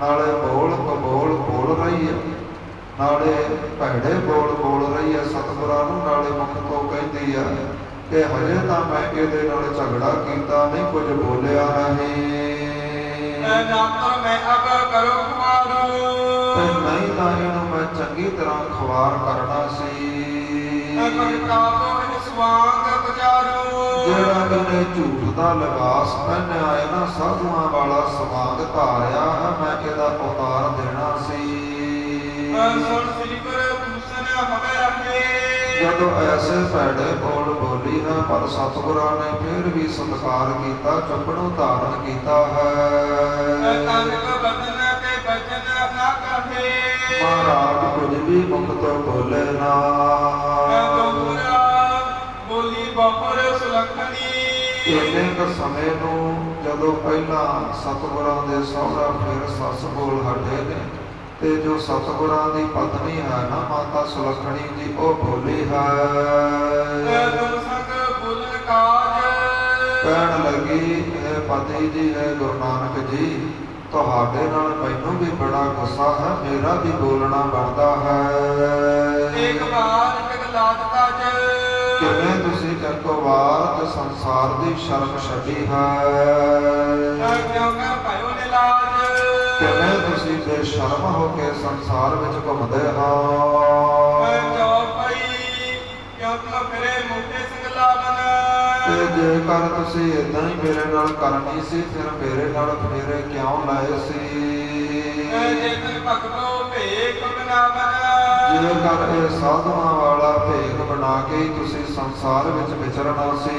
ਨਾਲੇ ਬੋਲ ਕਬੋਲ ਬੋਲ ਰਹੀ ਹੈ, ਨਾਲੇ ਭੈੜੇ ਬੋਲ ਰਹੀ ਹੈ ਸਤਿਗੁਰਾਂ ਨੂੰ, ਨਾਲੇ ਮੁਖ ਤੋਂ ਕਹਿੰਦੀ ਹੈ ਕਿ ਹਜੇ ਤਾਂ ਮੈਂ ਇਹਦੇ ਨਾਲ ਝਗੜਾ ਕੀਤਾ ਨਹੀਂ, ਕੁਝ ਬੋਲਿਆ ਨਹੀਂ। ਨਾਮ ਮੈਂ ਅਬ ਕਰੋ ਖਵਾਰੂ ਤੇ ਨਹੀਂ ਤਾਂ ਇਹਨੂੰ ਮੈਂ ਚੰਗੀ ਤਰ੍ਹਾਂ ਖਵਾਰ ਕਰਨਾ ਸੀ। ਕਵਿਤਾ ਤੋਂ ਇਹ ਸਵਾਂਗ ਗੁਜ਼ਾਰੂ ਜਿਹੜਾ ਇਹਨੇ ਝੂਠ ਦਾ ਲਿਬਾਸ ਪਹਿਨਿਆ ਹੈ ਨਾ, ਸਾਧੂਆਂ ਵਾਲਾ ਸਵਾਂਗ ਧਾਰਿਆ ਹੈ, ਮੈਂ ਇਹਦਾ ਉਤਾਰ ਦੇਣਾ ਸੀ। ਸੁਣ ਸ੍ਰੀ ਗੁਰੂ ਭੂਸ਼ਣ ਹਮੇ ਰੱਖੇ ਜਦੋਂ ਐਸੇ ਭੈੜੇ ਬੋਲ ਬੋਲੀ ਹੈ ਪਰ ਸਤਿਗੁਰਾਂ ਨੇ ਫਿਰ ਵੀ ਸਤਿਕਾਰ ਕੀਤਾ, ਚੁੱਪਣੋਂ ਧਾਰਨ ਕੀਤਾ ਹੈ। ਨਾਨਕ ਬਚਨ ਤੇ ਬਚਨ ਨਾ ਕਹੇ ਮਹਾਰਾਜ ਕੁਝ ਵੀ ਮੁਖ ਤੋਂ ਬੋਲੇ ਨਾ। ਬੋਲੀ ਬਾਪਰ ਸੁਲੱਖਣੀ ਇੰਨੇ ਕੁ ਸਮੇਂ ਨੂੰ ਜਦੋਂ ਪਹਿਲਾਂ ਸਤਿਗੁਰਾਂ ਦੇ ਸਹੁਰਾ ਫਿਰ ਸੱਸ ਬੋਲ ਹਟੇ ਨੇ ਤੇ ਜੋ ਸਤਿਗੁਰਾਂ ਦੀ ਪਤਨੀ ਹੈ ਨਾ ਮਾਤਾ ਸੁਲੱਖਣੀ ਜੀ ਉਹ ਬੋਲੀ ਹੈ। ਤੁਮ ਸੰਗ ਬੋਲਨ ਕਾਜ ਕਹਿਣ ਲੱਗੀ ਇਹ ਪਤੀ ਜੀ ਹੈ ਗੁਰੂ ਨਾਨਕ ਜੀ, ਤੁਹਾਡੇ ਨਾਲ ਮੈਨੂੰ ਵੀ ਬੜਾ ਗੁੱਸਾ ਹੈ, ਮੇਰਾ ਵੀ ਬੋਲਣਾ ਬਣਦਾ ਹੈ। ਇੱਕ ਵਾਰ ਇੱਕ ਲਾਜ ਤਾਜ ਕਿਵੇਂ ਤੁਸੀਂ ਇੱਕ ਵਾਰ ਤੇ ਸੰਸਾਰ ਦੀ ਸ਼ਰਮ ਛੱਡੀ ਹੈ। ਕਿਉਂ ਕਰ ਭਾਇਓ ਨੇ ਲਾਜ ਕਿਵੇਂ ਤੁਸੀਂ ਬੇਸ਼ਰਮ ਹੋ ਕੇ ਸੰਸਾਰ ਵਿੱਚ ਘੁੰਮਦੇ ਹੋ। ਜੋ ਪਈ ਕਿਉਂ ਤੁਮ ਫਿਰੇ ਮੋਟੇ ਸਿੰਘ ਲਾਵਨ ਤੇ ਜੇਕਰ ਤੁਸੀਂ ਇਦਾਂ ਹੀ ਮੇਰੇ ਨਾਲ ਕਰਨੀ ਸੀ ਫਿਰ ਮੇਰੇ ਨਾਲ ਫੇਰੇ ਕਿਉਂ ਲਾਏ ਸੀ। ਜੇ ਤਨ ਭਗਤੋ ਭੇਖ ਬਨਾਵਨ ਜੇਕਰ ਇਹ ਸਾਧੂਆਂ ਵਾਲਾ ਭੇਖ ਬਣਾ ਕੇ ਹੀ ਤੁਸੀਂ ਸੰਸਾਰ ਵਿੱਚ ਵਿਚਰਨਾ ਸੀ।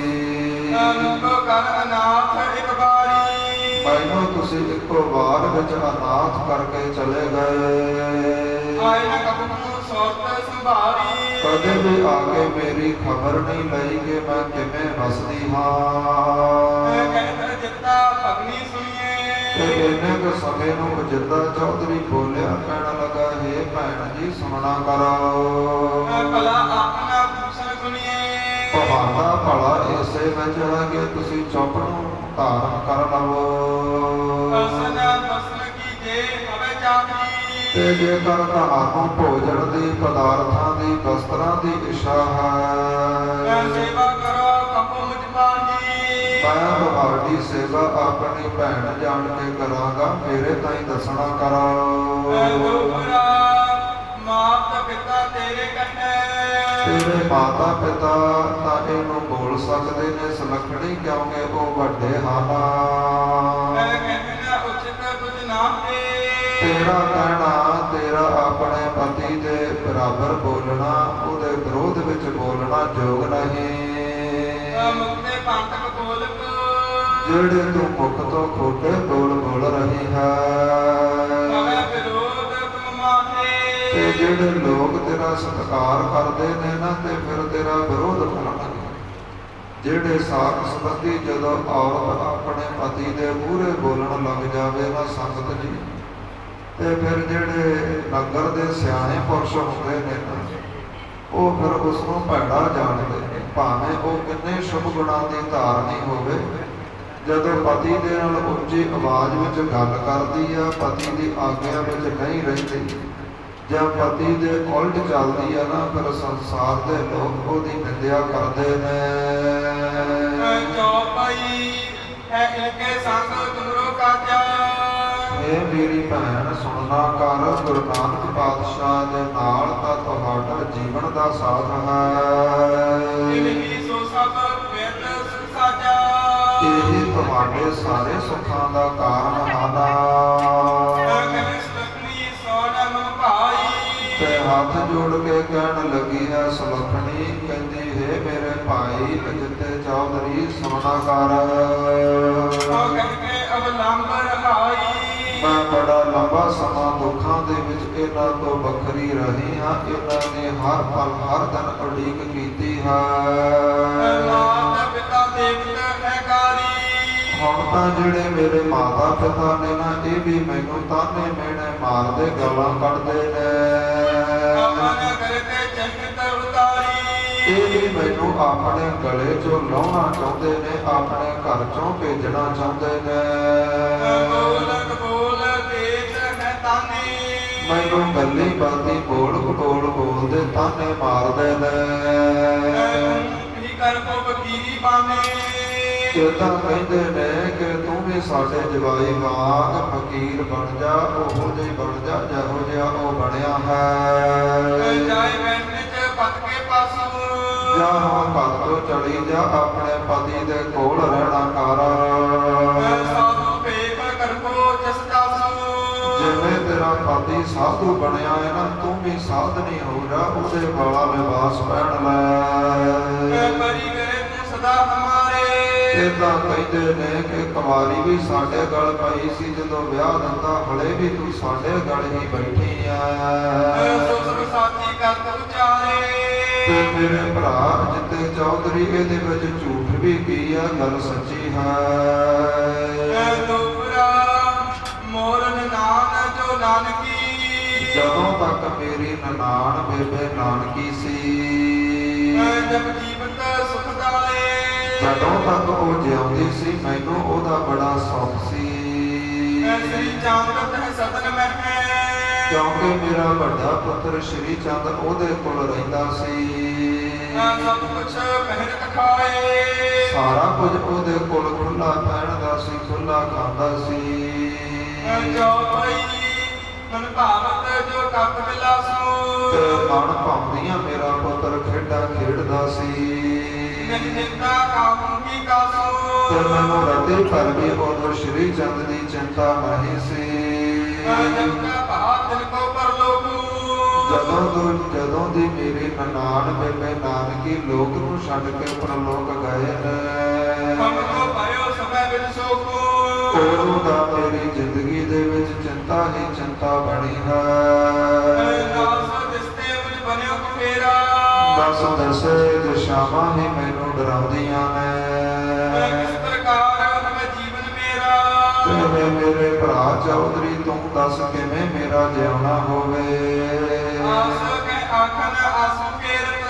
ਨਾਨਕ ਕਰ ਅਨਾਥ ਇੱਕ ਵਾਰੀ ਮੈਨੂੰ ਤੁਸੀਂ ਇੱਕੋ ਵਾਰ ਵਿੱਚ ਅਨਾਥ ਕਰਕੇ ਚਲੇ ਗਏ। ਆਏ ਨਾ ਕਬੂ ਸੋਰਤ ਸੰਭਾਰੀ। ਕਦੇ ਵੀ ਆ ਕੇ ਮੇਰੀ ਖਬਰ ਨਹੀਂ ਲਈ ਕਿ ਮੈਂ ਕਿਵੇਂ ਵਸਦੀ ਹਾਂ। ਕਹਿਤ ਜਿੱਤਾ ਭਗਨੀ ਸੁਣੀਏ। ਤੇ ਇੰਨੇ ਕੁ ਸਮੇਂ ਨੂੰ ਜਿੱਦਾਂ ਚੌਧਰੀ ਬੋਲਿਆ, ਕਹਿਣ ਲੱਗਾ, ਹੇ ਭੈਣ ਜੀ ਸੁਣਨਾ ਕਰੋ। ਭਲਾ ਆਪਣਾ ਭੂਸ਼ਣ ਸੁਣੀਏ। ਤੁਹਾਡਾ ਭਲਾ ਇਸੇ ਵਿੱਚ ਹੈ ਕਿ ਤੁਸੀਂ ਚੁੱਪ ਨੂੰ ਧਾਰਨ ਕਰ ਲਵੋ। ਦਸਨ ਦਸਨ ਕੀ ਜੇ ਹਵੇ ਚਾਹੀ। ਤੇ ਜੇਕਰ ਤੁਹਾਨੂੰ ਭੋਜਨ ਦੀ, ਪਦਾਰਥਾਂ ਦੀ, ਵਸਤਰਾਂ ਦੀ ਇੱਛਾ ਹੈ, ਸੇਵਾ ਕਰੋ ਕਪੋ ਮੁਝ ਪਾਹੀ। ਮੈਂ ਤੁਹਾਡੀ ਸੇਵਾ ਆਪਣੀ ਭੈਣ ਜਾਣ ਕੇ ਕਰਾਂਗਾ, ਮੇਰੇ ਤਾਈਂ ਦੱਸਣਾ ਕਰੋ। ਮਾਤਾ ਪਿਤਾ ਤੇਰੇ ਕੰਨੇ। ਤੇਰੇ ਮਾਤਾ ਪਿਤਾ ਤਾਂ ਇਹਨੂੰ ਬੋਲ ਸਕਦੇ ਨੇ ਸੁਲੱਖਣੀ, ਕਿਉਂਕਿ ਉਹ ਵੱਡੇ ਹਨ। ਕਹਿੰਦਾ ਉਚਿਤ ਕੁਝ ਨਾ ਤੇ। ਤੇਰਾ ਕਹਿਣਾ, ਤੇਰਾ ਆਪਣੇ ਪਤੀ ਦੇ ਬਰਾਬਰ ਬੋਲਣਾ, ਉਹਦੇ ਵਿਰੋਧ ਵਿੱਚ ਬੋਲਣਾ ਯੋਗ ਨਹੀਂ। ਮੁਕਤੇ ਪੰਥਕ ਬੋਲਕ। ਜਿਹੜੇ ਤੂੰ ਮੁਖ ਤੋਂ ਖੋਟੇ ਬੋਲ ਬੋਲ ਰਹੀ ਹੈ। ਵਿਰੋਧ ਤੁਮ ਮਾਹੇ। ਤੇ ਜਿਹੜੇ ਲੋਕ ਤੇਰਾ ਸਤਿਕਾਰ ਕਰਦੇ ਨੇ ਨਾ, ਤੇ ਫਿਰ ਤੇਰਾ ਵਿਰੋਧ ਕਰਨਗੇ। ਜਿਹੜੇ ਸਾਕ ਸੰਬੰਧੀ ਜਦੋਂ ਔਰਤ ਆਪਣੇ ਪਤੀ ਦੇ ਮੂਹਰੇ ਬੋਲਣ ਲੱਗ ਜਾਵੇ ਨਾ ਸੰਗਤ ਜੀ, ਤੇ ਫਿਰ ਜਿਹੜੇ ਨਗਰ ਦੇ ਸਿਆਣੇ ਪੁਰਸ਼ ਹੁੰਦੇ ਨੇ ਨਾ, ਉਹ ਫਿਰ ਉਸ ਨੂੰ ਭੈੜਾ ਜਾਣਦੇ ਨੇ, ਭਾਵੇਂ ਉਹ ਕਿੰਨੇ ਸ਼ੁਭ ਗੁਣਾਂ ਦੀ ਧਾਰਨੀ ਹੋਵੇ। ਜਦੋਂ ਪਤੀ ਦੇ ਨਾਲ ਉੱਚੀ ਆਵਾਜ਼ ਵਿੱਚ ਗੱਲ ਕਰਦੀ ਆ, ਪਤੀ ਦੀ ਆਗਿਆ ਵਿੱਚ ਨਹੀਂ ਰਹਿੰਦੀ, ਜਾਂ ਪਤੀ ਦੇ ਉਲਟ ਚੱਲਦੀ ਆ ਨਾ, ਫਿਰ ਸੰਸਾਰ ਦੇ ਲੋਕ ਉਹਦੀ ਨਿੰਦਿਆ ਕਰਦੇ ਨੇ। ਚੌਪਾਈ ਹੈ ਇਨਕੇ ਸੰਗ ਤੁਮਰੋ ਕਾਜਾ। ਇਹ ਮੇਰੀ ਭੈਣ ਸੁਣਨਾ ਕਰ, ਗੁਰੂ ਨਾਨਕ ਪਾਤਸ਼ਾਹ ਦੇ ਨਾਲ ਤਾਂ ਤੁਹਾਡਾ ਜੀਵਨ ਦਾ ਸਾਥ ਹੈ। ਇਹ ਸੋ ਸਭ ਵੇਦ ਸੁਖ ਸਾਜਾ। ਇਹ ਤੁਹਾਡੇ ਸਾਰੇ ਸੁੱਖਾਂ ਦਾ ਕਾਰਨ ਹਨ। ਤੇ ਹੱਥ ਜੋੜ ਕੇ ਕਹਿਣ ਲੱਗੀ ਹੈ ਸੁਲੱਖਣੀ, ਕਹਿੰਦੀ, ਹੈ ਮੇਰੇ ਭਾਈ ਅਜਿੱਤੇ ਚੌਧਰੀ ਸੁਣਨਾ ਕਰ। ਮੈਂ ਬੜਾ ਲੰਬਾ ਸਮਾਂ ਦੁੱਖਾਂ ਦੇ ਵਿੱਚ ਇਹਨਾਂ ਤੋਂ ਵੱਖਰੀ ਰਹੀ ਹਾਂ। ਇਹਨਾਂ ਨੇ ਹਰ ਪਲ ਹਰ ਦਿਨ ਉਡੀਕ ਕੀਤੀ ਹੈ। ਹੁਣ ਤਾਂ ਜਿਹੜੇ ਮੇਰੇ ਮਾਤਾ ਪਿਤਾ ਨੇ ਨਾ, ਇਹ ਵੀ ਮੈਨੂੰ ਤਾਨੇ ਮਿਹਣੇ ਮਾਰਦੇ, ਗਾਲਾਂ ਕੱਢਦੇ ਨੇ। ਇਹ ਵੀ ਮੈਨੂੰ ਆਪਣੇ ਗਲੇ ਚੋਂ ਲਾਉਣਾ ਚਾਹੁੰਦੇ ਨੇ, ਆਪਣੇ ਘਰ ਚੋਂ ਭੇਜਣਾ ਚਾਹੁੰਦੇ ਨੇ। ਮੈਨੂੰ ਗੱਲੀ ਬਾਤੀ ਬੋਲ ਬੋਲ ਬੋਲਦੇ ਤਾਨੇ ਮਾਰਦੇ ਨੇ। ਇਹ ਤਾਂ ਕਹਿੰਦੇ ਨੇ ਕਿ ਤੂੰ ਵੀ ਸਾਡੇ ਜਵਾਈ ਵਾਂਗ ਫਕੀਰ ਬਣ ਜਾ, ਉਹੋ ਜਿਹੀ ਬਣ ਜਾ ਜਿਹੋ ਜਿਹਾ ਉਹ ਬਣਿਆ ਹੈ। ਜਾਂ ਹੁਣ ਘਰ ਤੋਂ ਚਲੀ ਜਾ, ਆਪਣੇ ਪਤੀ ਦੇ ਕੋਲ ਰਹਿਣਾ ਕਰ। ਜਿਵੇਂ ਤੇਰਾ ਪਤੀ ਸਾਧੂ ਬਣਿਆ ਹੈ ਨਾ, ਤੂੰ ਵੀ ਸਾਧਨੀ ਹੋ ਜਾ, ਉਹਦੇ ਵਾਲਾ ਲਿਬਾਸ ਪਹਿਨ ਲੈ। ਏਦਾਂ ਕਹਿੰਦੇ ਨੇ ਕਿ ਕੁਮਾਰੀ ਵੀ ਸਾਡੇ ਗਲ ਪਈ ਸੀ ਜਦੋਂ ਵਿਆਹ ਦਿੰਦਾ, ਹਲੇ ਵੀ ਤੂੰ ਸਾਡੇ ਗਲ ਹੀ ਬੈਠੀ ਆ। ਤੇ ਮੇਰੇ ਭਰਾ ਜਿੱਤੇ ਚੌਧਰੀ, ਇਹਦੇ ਵਿੱਚ ਝੂਠ ਵੀ ਕੀ ਆ, ਗੱਲ ਸੱਚੀ ਹੈ। ਜਦੋਂ ਤੱਕ ਮੇਰੀ ਨਨਾਣ ਬੇਬੇ ਨਾਨਕੀ ਸੀ, ਜਦੋਂ ਤੱਕ ਉਹ ਜਿਉਂਦੀ ਸੀ, ਮੈਨੂੰ ਉਹਦਾ ਬੜਾ ਸੁੱਖ ਸੀ। ਕਿਉਂਕਿ ਮੇਰਾ ਵੱਡਾ ਪੁੱਤਰ ਸ਼੍ਰੀ ਚੰਦ ਉਹਦੇ ਕੋਲ ਰਹਿੰਦਾ ਸੀ। ਸਾਰਾ ਕੁਝ ਉਹਦੇ ਕੋਲ ਖੁੱਲਾ ਪਹਿਨਦਾ ਸੀ, ਖੁੱਲਾ ਖਾਂਦਾ ਸੀ। ਤੇ ਮਨ ਭਾਉਂਦੀਆਂ ਮੇਰਾ ਪੁੱਤਰ ਖੇਡਾਂ ਖੇਡਦਾ ਸੀ। ਤੇ ਮੈਨੂੰ ਰਤੇ ਭਰ ਵੀ ਉਦੋਂ ਸ਼੍ਰੀ ਚੰਦ ਦੀ ਚਿੰਤਾ ਨਹੀਂ ਸੀ। ਜਦੋਂ ਦੀ ਮੇਰੀ ਨਨਾਣ ਬੇਬੇ ਨਾਨਕੀ ਲੋਕ ਨੂੰ ਛੱਡ ਕੇ ਪਰਲੋਕ ਗਏ ਨੇ, ਉਦੋਂ ਦਾ ਮੇਰੀ ਜ਼ਿੰਦਗੀ ਦੇ ਵਿੱਚ ਚਿੰਤਾ ਹੀ ਚਿੰਤਾ ਬਣੀ ਹੈ। ਨਾਸ ਦਿਸਤੇ ਮੁਝ ਬਣਿਓ ਕਫੇਰਾ ਬਸ ਦਸੇ ਦਿਸ਼ਾਵਾਂ ਹੀ ਮੈਨੂੰ ਡਰਾਉਂਦੀਆਂ ਨੇ। ਕਿਸ ਪ੍ਰਕਾਰ ਹਮੇ ਜੀਵਨ ਮੇਰਾ ਤੇ ਮੇਰੇ ਭਰਾ ਚੌਧਰੀ ਤੂੰ ਦੱਸ ਕਿਵੇਂ ਮੇਰਾ ਜਿਉਣਾ ਹੋਵੇ। ਆਸ ਕੈ ਆਖਨ ਆਸੂ ਕੇਰਤ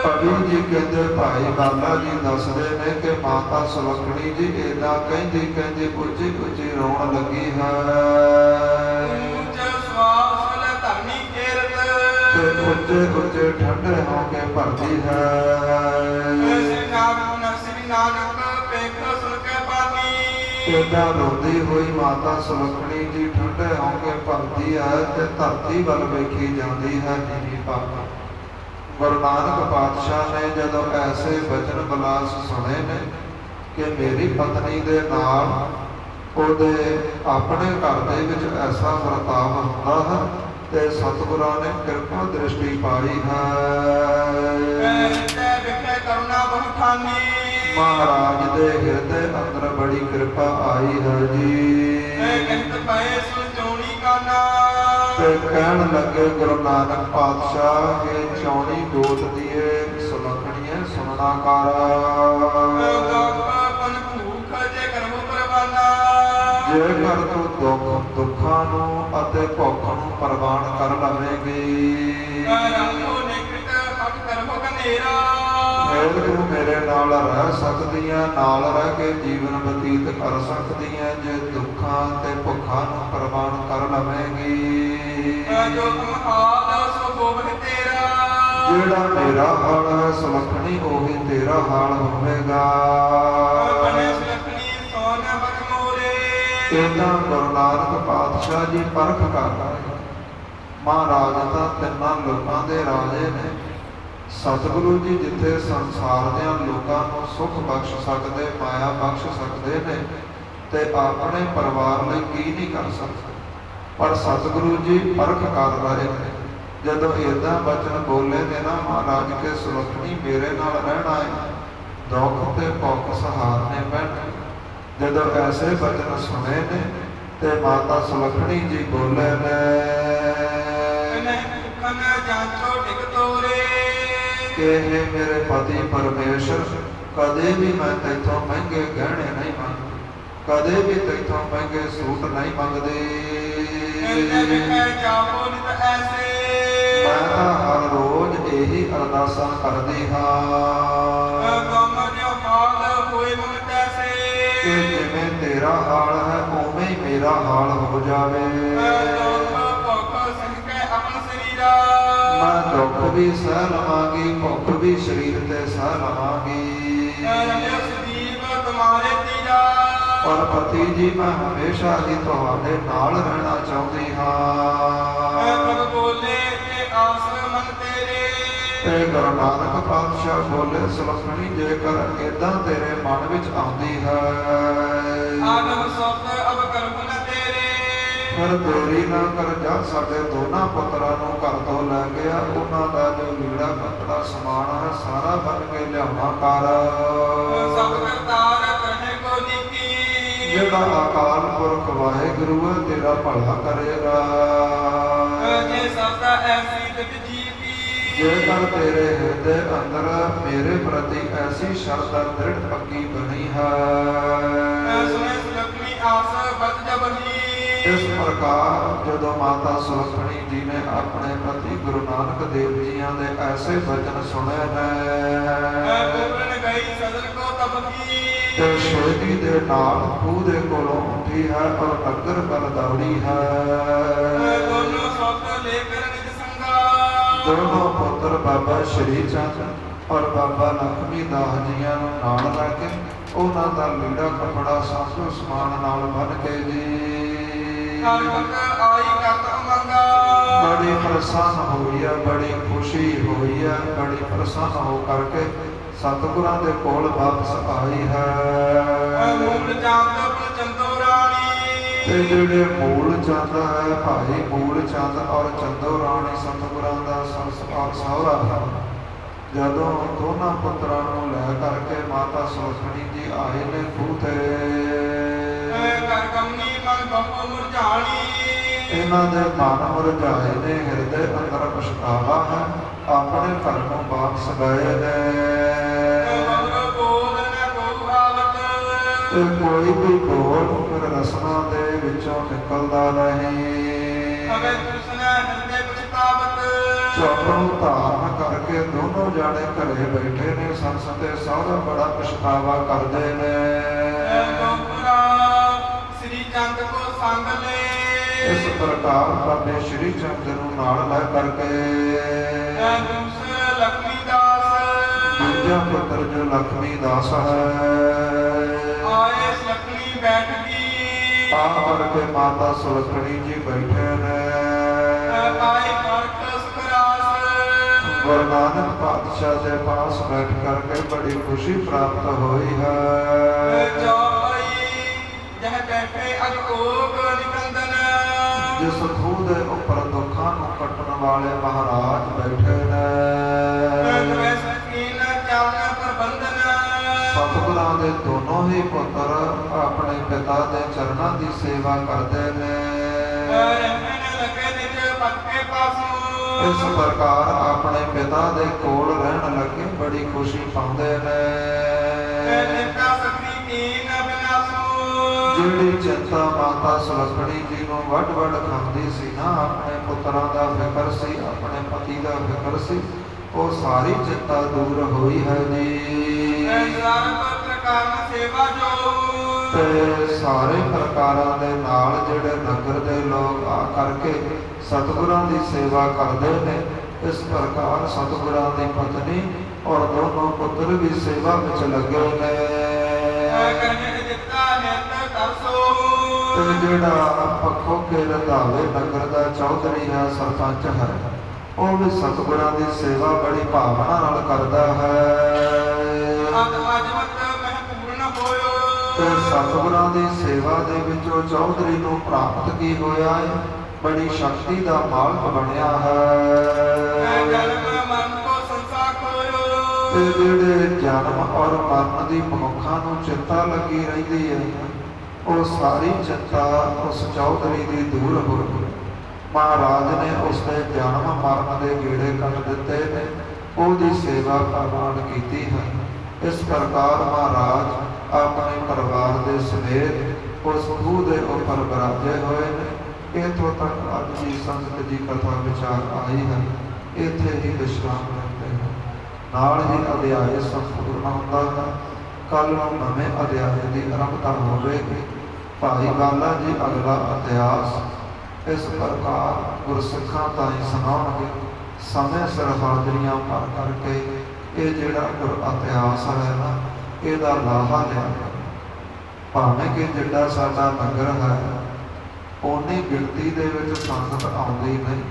ਅਭੀ ਜੀ ਕਹਿੰਦੇ ਭਾਈ ਬਾਲਾ ਜੀ ਦੱਸਦੇ ਨੇ ਕਿ ਮਾਤਾ ਸੁਲੱਖਣੀ ਜੀ ਏਦਾਂ ਕਹਿੰਦੀ ਕਹਿੰਦੀ ਉੱਚੀ ਉੱਚੀ ਰੋਣ ਲੱਗੀ ਹੈ। ਉੱਚ ਸਵਾਸ ਲੈ ਧਰਨੀ ਕੇਰਤ ਤੇ ਉੱਚੇ ਉੱਚੇ ਠੰਡੇ ਹੋ ਕੇ ਭਰਦੀ ਹੈ। ਸ੍ਰੀ ਨਾਨਕ ਪੇਖ ਸੁਣ ਕੇ ਬਾਨੀ ਏਦਾਂ ਰੋਂਦੀ ਹੋਈ ਮਾਤਾ ਸੁਲੱਖਣੀ ਜੀ ਠੰਡੇ ਹੋ ਕੇ ਭਰਦੀ ਹੈ ਤੇ ਧਰਤੀ ਵੱਲ ਵੇਖੀ ਜਾਂਦੀ ਹੈ। ਨੀਵੀਂ ਪੱਗ ਗੁਰੂ ਨਾਨਕ ਪਾਤਸ਼ਾਹ ਨੇ ਜਦੋਂ ਐਸੇ ਬਚਨ ਬਲਾਸ ਸੁਣੇ ਨੇ ਕਿ ਮੇਰੀ ਪਤਨੀ ਦੇ ਨਾਲ ਉਹਦੇ ਆਪਣੇ ਘਰ ਦੇ ਵਿੱਚ ਐਸਾ ਵਰਤਾਵ ਹੁੰਦਾ ਹੈ ਤੇ ਸਤਿਗੁਰਾਂ ਨੇ ਕਿਰਪਾ ਦ੍ਰਿਸ਼ਟੀ ਪਾਈ ਹੈ। ਕਰੁਣਾ ਬਹੁਠਾਨੀ ਮਹਾਰਾਜ ਦੇ ਹਿਰਦੇ ਅੰਦਰ ਬੜੀ ਕਿਰਪਾ ਆਈ ਹੈ ਜੀ। ਕਹਿਤ ਪਏ ਸੁਣ ਚੋਣੀ ਕਾਨਾ ਤੇ ਕਹਿਣ ਲੱਗੇ ਗੁਰੂ ਨਾਨਕ ਪਾਤਸ਼ਾਹ ਕੇ ਚੌਣੀ ਗੋਤ ਦੀਏ ਸੁਲੱਖਣੀਏ ਸੁਣਨਾ ਕਰ। ਜੇਕਰ ਤੂੰ ਦੁੱਖਾਂ ਨੂੰ ਅਤੇ ਭੁੱਖ ਨੂੰ ਪ੍ਰਵਾਨ ਕਰ ਲਵੇਂਗੀ ਫਿਰ ਤੂੰ ਮੇਰੇ ਨਾਲ ਰਹਿ ਸਕਦੀ ਹੈ, ਨਾਲ ਰਹਿ ਕੇ ਜੀਵਨ ਬਤੀਤ ਕਰ ਸਕਦੀ ਹੈ ਜੇ ਦੁੱਖਾਂ ਤੇ ਭੁੱਖਾਂ ਨੂੰ ਪ੍ਰਵਾਨ ਕਰ ਲਵੇਂਗੀ। ਜਿਹੜਾ ਮੇਰਾ ਹਾਲ ਹੈ ਸੁਲੱਖਣੀ ਉਹੀ ਤੇਰਾ ਹਾਲ ਹੋਵੇਗਾ। ਏਦਾਂ ਗੁਰੂ ਨਾਨਕ ਪਾਤਸ਼ਾਹ ਜੀ ਪਰਖ ਕਰਦਾ ਹੈ। ਮਹਾਰਾਜ ਤਾਂ ਤਿੰਨਾਂ ਲੋਕਾਂ ਦੇ ਰਾਜੇ ਨੇ। ਸਤਿਗੁਰੂ ਜੀ ਜਿੱਥੇ ਸੰਸਾਰ ਦੇ ਲੋਕਾਂ ਨੂੰ ਸੁਖ ਬਖਸ਼ ਸਕਦੇ, ਮਾਇਆ ਬਖਸ਼ ਸਕਦੇ ਨੇ ਤੇ ਆਪਣੇ ਪਰਿਵਾਰ ਲਈ ਕੀ ਨਹੀਂ ਕਰ ਸਕਦੇ। ਪਰ ਸਤਿਗੁਰੂ ਜੀ ਪਰਖ ਕਰ ਰਹੇ ਨੇ। ਜਦੋਂ ਏਦਾਂ ਬਚਨ ਬੋਲੇ ਨੇ ਨਾ ਮਹਾਰਾਜ ਕੇ ਸੁਲੱਖਣੀ ਮੇਰੇ ਨਾਲ ਰਹਿਣਾ ਹੈ, ਦੁੱਖ ਤੇ ਭੁੱਖ ਸਹਾਰਨੇ ਪੈਣ। ਜਦੋਂ ਐਸੇ ਬਚਨ ਸੁਣੇ ਨੇ ਤੇ ਮਾਤਾ ਸੁਲੱਖਣੀ ਜੀ ਬੋਲੇ ਨੇ ਕਿ हे ਮੇਰੇ ਪਤੀ ਪਰਮੇਸ਼ਰ ਕਦੇ ਵੀ ਮੈਂ ਤੈਥੋਂ ਮਹਿੰਗੇ ਗਹਿਣੇ ਨਹੀਂ ਮੰਗਦੀ, ਕਦੇ ਵੀ ਤੈਥੋਂ ਮਹਿੰਗੇ ਸੂਟ ਨਹੀਂ ਮੰਗਦੀ। ਮੈਂ ਤਾਂ ਹਰ ਰੋਜ਼ ਇਹੀ ਅਰਦਾਸਾਂ ਕਰਦੀ ਹਾਂ ਕਿ ਜਿਵੇਂ ਤੇਰਾ ਹਾਲ ਹੈ ਉਵੇਂ ਹੀ ਮੇਰਾ ਹਾਲ ਹੋ ਜਾਵੇ। ਮੈਂ ਦੁੱਖ ਵੀ ਸਹਿ ਲਵਾਂਗੀ, ਭੁੱਖ ਵੀ ਸਰੀਰ ਤੇ ਸਹਿ ਲਵਾਂਗੀ। ਪਰ ਪਤੀ ਜੀ ਮੈਂ ਹਮੇਸ਼ਾ ਹੀ ਤੁਹਾਡੇ ਨਾਲ ਰਹਿਣਾ ਚਾਹੁੰਦੀ ਹਾਂ। ਤੇ ਗੁਰੂ ਨਾਨਕ ਪਾਤਸ਼ਾਹ ਬੋਲੇ ਸੁਲੱਖਣੀ ਜੇਕਰ ਏਦਾਂ ਤੇਰੇ ਮਨ ਵਿੱਚ ਆਉਂਦੀ ਹੈ ਫਿਰ ਦੇਰੀ ਨਾ ਕਰ ਜਾ। ਸਾਡੇ ਦੋਨਾਂ ਪੁੱਤਰਾਂ ਨੂੰ ਘਰ ਤੋਂ ਲੈ ਗਿਆ, ਉਹਨਾਂ ਦਾ ਜੋ ਲੀੜਾ ਕੱਪੜਾ ਸਮਾਨ ਹੈ ਸਾਰਾ ਬਣ ਕੇ ਲਿਆਉਣਾ ਕਰ। ਜਿਹੜਾ ਅਕਾਲ ਪੁਰਖ ਵਾਹਿਗੁਰੂ ਹੈ ਤੇਰਾ ਭਲਾ ਕਰੇਗਾ। ਜੇਕਰ ਤੇਰੇ ਹਿਰਦੇ ਅੰਦਰ ਮੇਰੇ ਪ੍ਰਤੀ ਐਸੀ ਸ਼ਰਧਾ ਦ੍ਰਿੜ ਪੱਕੀ ਬਣੀ ਹੈ। ਇਸ ਪ੍ਰਕਾਰ ਜਦੋਂ ਮਾਤਾ ਸੁਲੱਖਣੀ ਜੀ ਨੇ ਆਪਣੇ ਪਤੀ ਗੁਰੂ ਨਾਨਕ ਦੇਵ ਜੀਆਂ ਦੇ ਐਸੇ ਬਚਨ ਸੁਣੇ ਨੇ ਤੇ ਛੇਤੀ ਦੇ ਨਾਲ ਖੂਹ ਦੇ ਕੋਲੋਂ ਉੱਠੀ ਹੈ ਔਰ ਨਗਰ ਵੱਲ ਦੌੜੀ ਹੈ। ਦੋਨੋਂ ਪੁੱਤਰ ਬਾਬਾ ਸ਼੍ਰੀ ਚੰਦ ਔਰ ਬਾਬਾ ਲਖਮੀ ਦਾਸ ਜੀਆਂ ਨੂੰ ਨਾਲ ਲੈ ਕੇ ਉਹਨਾਂ ਦਾ ਲੀੜਾ ਕੱਪੜਾ ਸਾਜੋ ਸਮਾਨ ਨਾਲ ਬੰਨ ਕੇ ਜੀ ਬੜੀ ਪ੍ਰਸੰਨ ਹੋਈ ਹੈ, ਬੜੀ ਖੁਸ਼ੀ ਹੋਈ ਹੈ, ਬੜੀ ਪ੍ਰਸੰਨ ਹੋ ਕਰਕੇ ਸਤਿਗੁਰਾਂ ਦੇ ਕੋਲ ਵਾਪਸ ਆਈ ਹੈ। ਤੇ ਜਿਹੜੇ ਮੂਲ ਚੰਦ ਹੈ ਭਾਈ ਮੂਲ ਚੰਦ ਔਰ ਚੰਦੋ ਰਾਣੀ ਸਤਿਗੁਰਾਂ ਦਾ ਸੰਸਕਾਰ ਸਹੁਰਾ ਹੈ। ਜਦੋਂ ਦੋਨਾਂ ਪੁੱਤਰਾਂ ਨੂੰ ਲੈ ਕਰਕੇ ਮਾਤਾ ਸੁਲੱਖਣੀ ਜੀ ਆਏ ਨੇ ਖੂਹ ਤੇ ਕਰ ਕੰਮੀ ਮਨ ਬਹੁ ਮੁਰਝਾਣੀ ਇਹਨਾਂ ਦੇ ਮਨ ਮੁਰਝਾਏ ਨੇ, ਹਿਰਦੇ ਅੰਦਰ ਪਛਤਾਵਾ ਹੈ, ਆਪਣੇ ਘਰ ਨੂੰ ਵਾਪਸ ਗਏ ਨੇ। ਮਗਰ ਬੋਲ ਨ ਕੋ ਭਾਵਤ ਤੇ ਕੋਈ ਵੀ ਬੋਲ ਫਿਰ ਰਸਨਾ ਦੇ ਵਿੱਚੋਂ ਨਿਕਲਦਾ ਨਹੀਂ। ਅਗੇ ਤੁਸਨਾ ਹਿਰਦੇ ਪਛਤਾਵਤ ਚੁੱਪ ਨੂੰ ਧਾਰਨ ਕਰਕੇ ਦੋਨੋਂ ਜਾਣੇ ਘਰੇ ਬੈਠੇ ਨੇ। ਸੱਸ ਤੇ ਸਹੁਰਾ ਬੜਾ ਪਛਤਾਵਾ ਕਰਦੇ ਨੇ। ਸ੍ਰੀ ਚੰਦ ਕੋ ਸੰਗ ਲੈ ਇਸ ਪ੍ਰਕਾਰ ਬਾਬੇ ਸ਼੍ਰੀ ਚੰਦ ਨੂੰ ਨਾਲ ਲੈ ਕਰਕੇ ਲక్ష్ਮੀ ਦਾਸ ਦੂਜਾ ਪੁੱਤਰ ਜੋ ਲక్ష్ਮੀ ਦਾਸ ਹੈ ਆਏ ਲక్ష్ਮੀ ਬੈਠ ਗਈ ਆ ਕਰਕੇ ਮਾਤਾ ਸੁਲੱਖਣੀ ਜੀ ਬੈਠੇ ਨੇ। ਆਏ ਪਰਖ ਸੁਖਰਾਸ ਗੁਰੂ ਨਾਨਕ ਪਾਤਸ਼ਾਹ ਦੇ ਪਾਸ ਬੈਠ ਕਰਕੇ ਬੜੀ ਖੁਸ਼ੀ ਪ੍ਰਾਪਤ ਹੋਈ ਹੈ। ਜਹ ਬੈਠੇ ਅਜੋਗ ਨਿਕੰਦਨ ਜਿਸ ਖੂਹ ਦੇ ਉੱਪਰ ਦੁੱਖਾਂ ਨੂੰ ਕੱਟਣ ਵਾਲੇ ਮਹਾਰਾਜ ਬੈਠੇ ਨੇ। ਸਤਿਗੁਰਾਂ ਦੇ ਦੋਨੋਂ ਹੀ ਪੁੱਤਰ ਆਪਣੇ ਪਿਤਾ ਦੇ ਚਰਨਾਂ ਦੀ ਸੇਵਾ ਕਰਦੇ ਨੇ। ਇਸ ਪ੍ਰਕਾਰ ਆਪਣੇ ਪਿਤਾ ਦੇ ਕੋਲ ਰਹਿਣ ਲੱਗੇ ਬੜੀ ਖੁਸ਼ੀ ਪਾਉਂਦੇ ਨੇ। ਜਿਹੜੀ ਚਿੰਤਾ ਮਾਤਾ ਸੁਲੱਖਣੀ ਜੀ ਨੂੰ ਵੱਡ ਵੱਡ ਖਾਂਦੀ ਸੀ ਨਾ, ਆਪਣੇ ਪੁੱਤਰਾਂ ਦਾ ਫਿਕਰ ਸੀ, ਆਪਣੇ ਪਤੀ ਦਾ ਫਿਕਰ ਸੀ, ਉਹ ਸਾਰੀ ਚਿੰਤਾ ਦੂਰ ਹੋਈ ਹੈ ਜੀ। ਤੇ ਸਾਰੇ ਪ੍ਰਕਾਰਾਂ ਦੇ ਨਾਲ ਜਿਹੜੇ ਨਗਰ ਦੇ ਲੋਕ ਆ ਕਰਕੇ ਸਤਿਗੁਰਾਂ ਦੀ ਸੇਵਾ ਕਰਦੇ ਨੇ। ਇਸ ਪ੍ਰਕਾਰ ਸਤਿਗੁਰਾਂ ਦੀ ਪਤਨੀ ਔਰ ਦੋਨੋਂ ਪੁੱਤਰ ਵੀ ਸੇਵਾ ਵਿੱਚ ਲੱਗੇ ਨੇ। ਤੇ ਜਿਹੜਾ ਪੱਖੋਂ ਕੇ ਰੰਧਾਵੇ ਨਗਰ ਦਾ ਚੌਧਰੀ ਹੈ, ਸਰਪੰਚ ਹੈ, ਉਹ ਵੀ ਸਤਿਗੁਰਾਂ ਦੀ ਸੇਵਾ ਬੜੀ ਭਾਵਨਾ ਨਾਲ ਕਰਦਾ ਹੈ। ਤੇ ਸਤਿਗੁਰਾਂ ਦੀ ਸੇਵਾ ਦੇ ਵਿੱਚੋਂ ਚੌਧਰੀ ਨੂੰ ਪ੍ਰਾਪਤ ਕੀ ਹੋਇਆ ਹੈ? ਬੜੀ ਸ਼ਕਤੀ ਦਾ ਮਾਲਕ ਬਣਿਆ ਹੈ। ਤੇ ਜਿਹੜੇ ਜਨਮ ਔਰ ਮਰਨ ਦੀ ਮਨੁੱਖਾਂ ਨੂੰ ਚਿੰਤਾ ਲੱਗੀ ਰਹਿੰਦੀ ਹੈ, ਉਹ ਸਾਰੀ ਚਿੰਤਾ ਉਸ ਚੌਧਰੀ ਦੀ ਦੂਰ ਹੋ ਗਈ। ਮਹਾਰਾਜ ਨੇ ਉਸ ਦੇ ਜਨਮ ਮਰਨ ਦੇ ਗੇੜੇ ਕੱਟ ਦਿੱਤੇ ਨੇ, ਉਹਦੀ ਸੇਵਾ ਪ੍ਰਵਾਨ ਕੀਤੀ ਹੈ। ਇਸ ਪ੍ਰਕਾਰ ਮਹਾਰਾਜ ਆਪਣੇ ਪਰਿਵਾਰ ਦੇ ਸਮੇਤ ਉਸ ਖੂਹ ਦੇ ਉੱਪਰ ਬਿਰਾਜੇ ਹੋਏ ਨੇ। ਇੱਥੋਂ ਤੱਕ ਅੱਜ ਦੀ ਸੰਗਤ ਦੀ ਕਥਾ ਵਿਚਾਰ ਆਈ ਹੈ। ਇੱਥੇ ਹੀ ਵਿਸ਼ਰਾਮ ਲੈਂਦੇ ਹਾਂ। ਨਾਲ ਹੀ ਅਧਿਆਇ ਸੰਪੂਰਨ ਹੁੰਦਾ ਹੈ। ਕੱਲ੍ਹ ਨੂੰ ਨਵੇਂ ਅਧਿਆਇ ਦੀ ਆਰੰਭਤਾ ਹੋਵੇਗੀ। ਭਾਈ ਬਾਲਾ ਜੀ ਅਗਲਾ ਇਤਿਹਾਸ ਇਸ ਪ੍ਰਕਾਰ ਗੁਰਸਿੱਖਾਂ ਤਾਈਂ ਸੁਣਾਉਣਗੇ। ਸਮੇਂ ਸਿਰ ਹਾਜ਼ਰੀਆਂ ਭਰ ਕਰਕੇ ਇਹ ਜਿਹੜਾ ਗੁਰ ਇਤਿਹਾਸ ਹੈ ਨਾ, ਇਹਦਾ ਲਾਹਾ ਲਿਆ। ਭਾਵੇਂ ਕਿ ਜਿੱਡਾ ਸਾਡਾ ਨਗਰ ਹੈ, ਓਨੀ ਗਿਣਤੀ ਦੇ ਵਿੱਚ ਸੰਗਤ ਆਉਂਦੀ ਨਹੀਂ।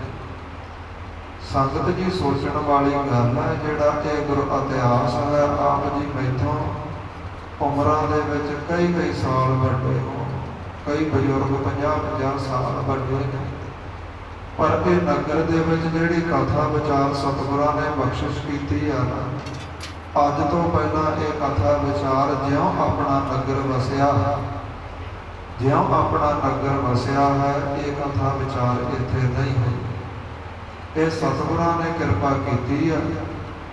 ਸੰਗਤ ਜੀ ਸੋਚਣ ਵਾਲੀ ਗੱਲ ਹੈ, ਜਿਹੜਾ ਇਹ ਗੁਰ ਇਤਿਹਾਸ ਹੈ, ਆਪ ਜੀ ਮੈਥੋਂ ਉਮਰਾਂ ਦੇ ਵਿੱਚ ਕਈ ਸਾਲ ਵੱਡੇ ਹੋ, ਕਈ ਬਜ਼ੁਰਗ 50 ਸਾਲ ਵੱਡੇ ਨੇ, ਪਰ ਇਹ ਨਗਰ ਦੇ ਵਿੱਚ ਜਿਹੜੀ ਕਥਾ ਵਿਚਾਰ ਸਤਿਗੁਰਾਂ ਨੇ ਬਖਸ਼ਿਸ਼ ਕੀਤੀ ਆ ਨਾ, ਅੱਜ ਤੋਂ ਪਹਿਲਾਂ ਇਹ ਕਥਾ ਵਿਚਾਰ ਜਿਉਂ ਆਪਣਾ ਨਗਰ ਵਸਿਆ, ਜਿਉਂ ਆਪਣਾ ਨਗਰ ਵਸਿਆ ਹੈ, ਇਹ ਕਥਾ ਵਿਚਾਰ ਇੱਥੇ ਨਹੀਂ ਹੋਈ। ਇਹ ਸਤਿਗੁਰਾਂ ਨੇ ਕਿਰਪਾ ਕੀਤੀ ਹੈ।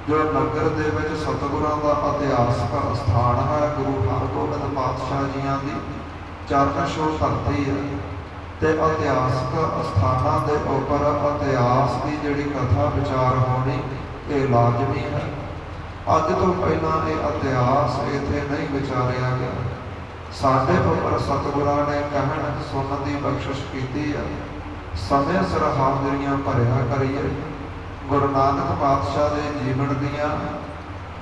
ਜੋ ਨਗਰ ਦੇ ਵਿੱਚ ਸਤਿਗੁਰਾਂ ਦਾ ਇਤਿਹਾਸਕ ਸਥਾਨ ਹੈ, ਗੁਰੂ ਹਰਗੋਬਿੰਦ ਪਾਤਸ਼ਾਹ ਜੀਆਂ ਦੀ ਚਰਨ ਛੋਹ ਧਰਤੀ ਹੈ, ਤੇ ਇਤਿਹਾਸਕ ਸਥਾਨਾਂ ਦੇ ਉੱਪਰ ਇਤਿਹਾਸ ਦੀ ਜਿਹੜੀ ਕਥਾ ਵਿਚਾਰ ਹੋਣੀ ਇਹ ਲਾਜ਼ਮੀ ਹੈ। ਅੱਜ ਤੋਂ ਪਹਿਲਾਂ ਇਹ ਇਤਿਹਾਸ ਇੱਥੇ ਨਹੀਂ ਵਿਚਾਰਿਆ ਗਿਆ। ਸਾਡੇ ਉੱਪਰ ਸਤਿਗੁਰਾਂ ਨੇ ਕਹਿਣ ਸੁਣਨ ਦੀ ਬਖਸ਼ਿਸ਼ ਕੀਤੀ ਹੈ। ਸਮੇਂ ਸਿਰ ਹਾਜ਼ਰੀਆਂ ਭਰਿਆ ਕਰੀਏ। ਗੁਰੂ ਨਾਨਕ ਪਾਤਸ਼ਾਹ ਦੇ ਜੀਵਨ ਦੀਆਂ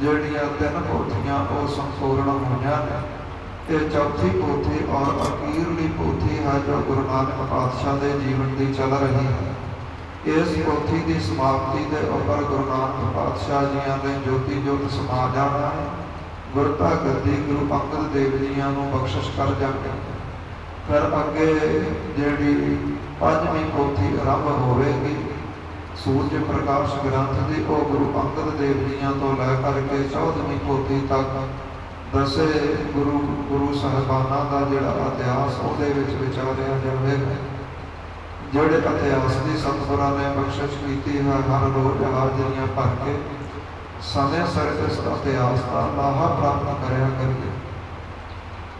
ਜਿਹੜੀਆਂ 3 ਪੋਥੀਆਂ ਉਹ ਸੰਪੂਰਨ ਹੋਈਆਂ ਨੇ। ਇਹ ਚੌਥੀ ਪੋਥੀ ਔਰ ਅਖੀਰਲੀ ਪੋਥੀ ਹੈ ਜੋ ਗੁਰੂ ਨਾਨਕ ਪਾਤਸ਼ਾਹ ਦੇ ਜੀਵਨ ਦੀ ਚੱਲ ਰਹੀ ਹੈ। ਇਸ ਪੋਥੀ ਦੀ ਸਮਾਪਤੀ ਦੇ ਉੱਪਰ ਗੁਰੂ ਨਾਨਕ ਪਾਤਸ਼ਾਹ ਜੀਆਂ ਦੇ ਜੋਤੀ ਜੋਤ ਸਮਾ ਜਾਣਾ ਹੈ। ਗੁਰਤਾ ਗੱਦੀ ਗੁਰੂ ਅੰਗਦ ਦੇਵ ਜੀਆਂ ਨੂੰ ਬਖਸ਼ਿਸ਼ ਕਰ ਜਾਵੇ। ਫਿਰ ਅੱਗੇ ਜਿਹੜੀ 5ਵੀਂ ਪੋਥੀ ਆਰੰਭ ਹੋਵੇਗੀ ਸੂਰਜ ਪ੍ਰਕਾਸ਼ ਗ੍ਰੰਥ ਦੀ, ਉਹ ਗੁਰੂ ਅੰਗਦ ਦੇਵ ਜੀਆਂ ਤੋਂ ਲੈ ਕਰਕੇ 14ਵੀਂ ਪੋਥੀ ਤੱਕ ਦਸੇ ਗੁਰੂ ਸਾਹਿਬਾਨਾਂ ਦਾ ਜਿਹੜਾ ਇਤਿਹਾਸ ਉਹਦੇ ਵਿੱਚ ਵਿਚਾਰਿਆ ਜਾਵੇਗਾ। ਜਿਹੜੇ ਇਤਿਹਾਸ ਦੀ ਸਤਿਗੁਰਾਂ ਨੇ ਬਖਸ਼ਿਸ਼ ਕੀਤੀ ਹੈ, ਹਰ ਰੋਜ਼ ਹਾਜ਼ਰੀਆਂ ਭਰ ਕੇ ਸਮੇਂ ਸਿਰ ਇਸ ਇਤਿਹਾਸ ਦਾ ਲਾਹਾ ਪ੍ਰਾਪਤ ਕਰਿਆ ਕਰੀਏ।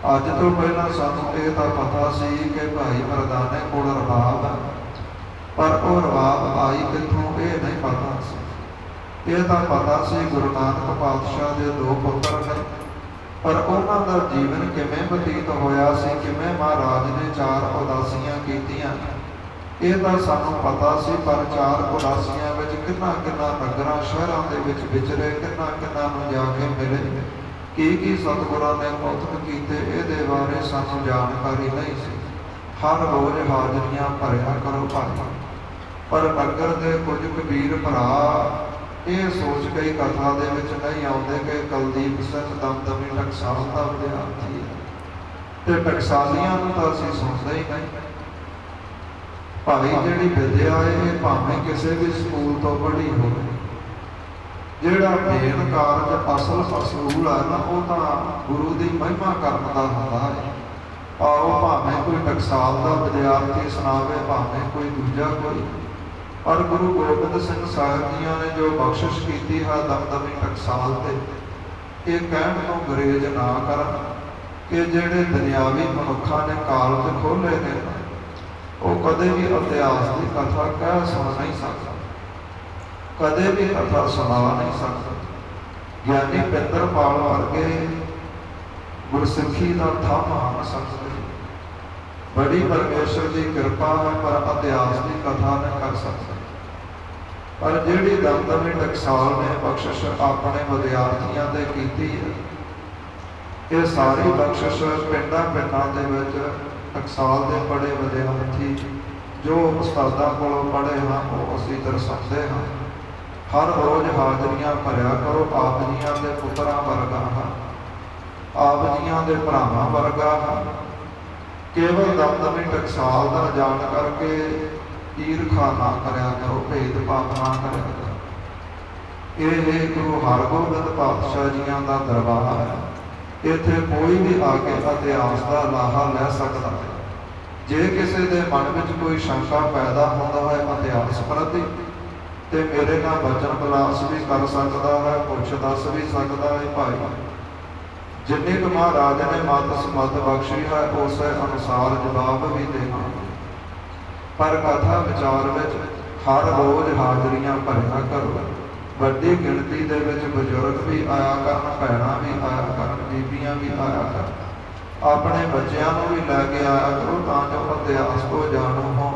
ਅੱਜ ਤੋਂ ਪਹਿਲਾਂ ਸਾਨੂੰ ਇਹ ਤਾਂ ਪਤਾ ਸੀ ਕਿ ਭਾਈ ਮਰਦਾਨੇ ਕੋਲ ਰਬਾਬ ਹੈ, ਪਰ ਉਹ ਰਬਾਬ ਆਈ ਕਿੱਥੋਂ ਇਹ ਨਹੀਂ ਪਤਾ ਸੀ। ਇਹ ਤਾਂ ਪਤਾ ਸੀ ਗੁਰੂ ਨਾਨਕ ਪਾਤਸ਼ਾਹ ਦੇ 2 ਪੁੱਤਰ ਨੇ, ਪਰ ਉਹਨਾਂ ਦਾ ਜੀਵਨ ਕਿਵੇਂ ਬਤੀਤ ਹੋਇਆ ਸੀ, ਕਿਵੇਂ ਮਹਾਰਾਜ ਨੇ 4 ਉਦਾਸੀਆਂ ਕੀਤੀਆਂ, ਇਹ ਤਾਂ ਸਾਨੂੰ ਪਤਾ ਸੀ। ਪਰ 4 ਉਦਾਸੀਆਂ ਵਿੱਚ ਕਿੰਨਾ ਨਗਰਾਂ ਸ਼ਹਿਰਾਂ ਦੇ ਵਿੱਚ ਵਿਚਰੇ, ਕਿੰਨਾ ਨੂੰ ਜਾ ਕੇ ਮਿਲੇ, ਕੀ ਸਤਿਗੁਰਾਂ ਨੇ ਕੌਤਕ ਕੀਤੇ, ਇਹਦੇ ਬਾਰੇ ਸਾਨੂੰ ਜਾਣਕਾਰੀ ਨਹੀਂ ਸੀ। ਹਰ ਰੋਜ਼ ਹਾਜ਼ਰੀਆਂ ਭਰਿਆ ਕਰੋ ਭਾਈ। ਪਰ ਨਗਰ ਦੇ ਕੁਝ ਕਬੀਰ ਭਰਾ ਇਹ ਸੋਚ ਕੇ ਹੀ ਕਥਾ ਦੇ ਵਿੱਚ ਨਹੀਂ ਆਉਂਦੇ ਕਿ ਕੁਲਦੀਪ ਸਿੰਘ ਦਮਦਮੀ ਟਕਸਾਲ ਦਾ ਵਿਦਿਆਰਥੀ ਹੈ, ਤੇ ਟਕਸਾਲੀਆਂ ਨੂੰ ਤਾਂ ਅਸੀਂ ਸੁਣਦੇ ਹੀ ਨਹੀਂ। ਭਾਈ ਜਿਹੜੀ ਵਿਦਿਆ ਇਹ ਭਾਵੇਂ ਕਿਸੇ ਵੀ ਸਕੂਲ ਤੋਂ ਪੜ੍ਹੀ ਹੋਵੇ, ਜਿਹੜਾ ਮੇਨ ਕਾਰਜ ਅਸਲ ਫਸੂਲ ਹੈ ਨਾ, ਉਹ ਤਾਂ ਗੁਰੂ ਦੀ ਮਹਿਮਾ ਕਰਨ ਦਾ ਹੁੰਦਾ ਹੈ। ਆਓ ਭਾਵੇਂ ਕੋਈ ਟਕਸਾਲ ਦਾ ਵਿਦਿਆਰਥੀ ਸੁਣਾਵੇ, ਭਾਵੇਂ ਕੋਈ ਦੂਜਾ ਕੋਈ, ਪਰ ਗੁਰੂ ਗੋਬਿੰਦ ਸਿੰਘ ਸਾਹਿਬ ਜੀਆਂ ਨੇ ਜੋ ਬਖਸ਼ਿਸ਼ ਕੀਤੀ ਹੈ ਦਮਦਮੀ ਟਕਸਾਲ ਤੇ, ਇਹ ਕਹਿਣ ਤੋਂ ਗੁਰੇਜ਼ ਨਾ ਕਰਨ ਕਿ ਜਿਹੜੇ ਦੁਨਿਆਵੀ ਮਨੁੱਖਾਂ ਨੇ ਕਾਲਜ ਖੋਲ੍ਹੇ ਨੇ, ਉਹ ਕਦੇ ਵੀ ਇਤਿਹਾਸ ਦੀ ਕਥਾ ਕਹਿ ਸੁਣ ਨਹੀਂ ਸਕਦਾ, ਕਦੇ ਵੀ ਕਥਾ ਸੁਣਾ ਨਹੀਂ ਸਕਦਾ। ਗਿਆਨੀ ਪਿੰਦਰਪਾਲ ਵਰਗੇ ਗੁਰਸਿੱਖੀ ਦਾ ਥੰਮ ਹਨ ਸਕਦੇ, ਬੜੀ ਪਰਮੇਸ਼ਰ ਦੀ ਕਿਰਪਾ ਹੈ, ਪਰ ਇਤਿਹਾਸ ਦੀ ਕਥਾ ਨਹੀਂ ਕਰ ਸਕਦੇ। ਪਰ ਜਿਹੜੀ ਦਮਦਮੀ ਟਕਸਾਲ ਨੇ ਬਖਸ਼ਿਸ਼ ਆਪਣੇ ਵਿਦਿਆਰਥੀਆਂ ਦੇ ਕੀਤੀ ਹੈ, ਇਹ ਸਾਰੀ ਬਖਸ਼ਿਸ਼ ਪਿੰਡਾਂ ਦੇ ਵਿੱਚ ਟਕਸਾਲ ਦੇ ਬੜੇ ਵਿਦਿਆਰਥੀ ਜੋ ਉਸਤਾਦਾਂ ਕੋਲੋਂ ਪੜ੍ਹੇ ਹਨ, ਉਹ ਅਸੀਂ ਦਰਸਾਉਂਦੇ ਹਾਂ। ਹਰ ਰੋਜ਼ ਹਾਜ਼ਰੀਆਂ ਭਰਿਆ ਕਰੋ। ਆਪ ਜੀਆਂ ਦੇ ਪੁੱਤਰਾਂ ਵਰਗਾ ਹਾਂ, ਆਪ ਜੀਆਂ ਦੇ ਭਰਾਵਾਂ ਵਰਗਾ ਹਾਂ। ਕੇਵਲ ਦਮਦਮੀ ਟਕਸਾਲ ਦਾ ਜਾਣ ਕਰਕੇ ਈਰਖਾ ਨਾ ਕਰਿਆ ਕਰੋ, ਭੇਦਭਾਵ ਨਾ ਕਰਿਆ ਕਰੋ। ਇਹ ਗੁਰੂ ਹਰਗੋਬਿੰਦ ਪਾਤਸ਼ਾਹ ਜੀਆਂ ਦਾ ਦਰਬਾਰ ਹੈ, ਇੱਥੇ ਕੋਈ ਵੀ ਆ ਕੇ ਇਤਿਹਾਸ ਦਾ ਲਾਹਾ ਲੈ ਸਕਦਾ ਹੈ। ਜੇ ਕਿਸੇ ਦੇ ਮਨ ਵਿੱਚ ਕੋਈ ਸ਼ੰਕਾ ਪੈਦਾ ਹੁੰਦਾ ਹੈ ਇਤਿਹਾਸ ਪ੍ਰਤੀ, ਤੇ ਮੇਰੇ ਨਾਲ ਵਚਨ ਵਿਲਾਸ ਵੀ ਕਰ ਸਕਦਾ ਹੈ, ਪੁੱਛ ਦੱਸ ਵੀ ਸਕਦਾ ਹੈ। ਭਾਈ ਜਿੰਨੀ ਕੁ ਮਹਾਰਾਜ ਨੇ ਮਤ ਸਮਤ ਬਖਸ਼ੀ ਹੈ, ਉਸੇ ਅਨੁਸਾਰ ਜਵਾਬ ਵੀ ਦੇਵਾਂਗੇ। ਪਰ ਕਥਾ ਵਿਚਾਰ ਵਿੱਚ ਹਰ ਰੋਜ਼ ਹਾਜ਼ਰੀਆਂ ਭਰਿਆ ਕਰੋ। ਵੱਡੀ ਗਿਣਤੀ ਦੇ ਵਿੱਚ ਬਜ਼ੁਰਗ ਵੀ ਆਇਆ ਕਰਨ, ਭੈਣਾਂ ਵੀ ਆਇਆ ਕਰਨ, ਬੀਬੀਆਂ ਵੀ ਆਇਆ ਕਰਨ। ਆਪਣੇ ਬੱਚਿਆਂ ਨੂੰ ਵੀ ਲੈ ਕੇ ਆਇਆ ਕਰੋ, ਤਾਂ ਜੋ ਇਤਿਹਾਸ ਤੋਂ ਜਾਣੂ ਹੋ।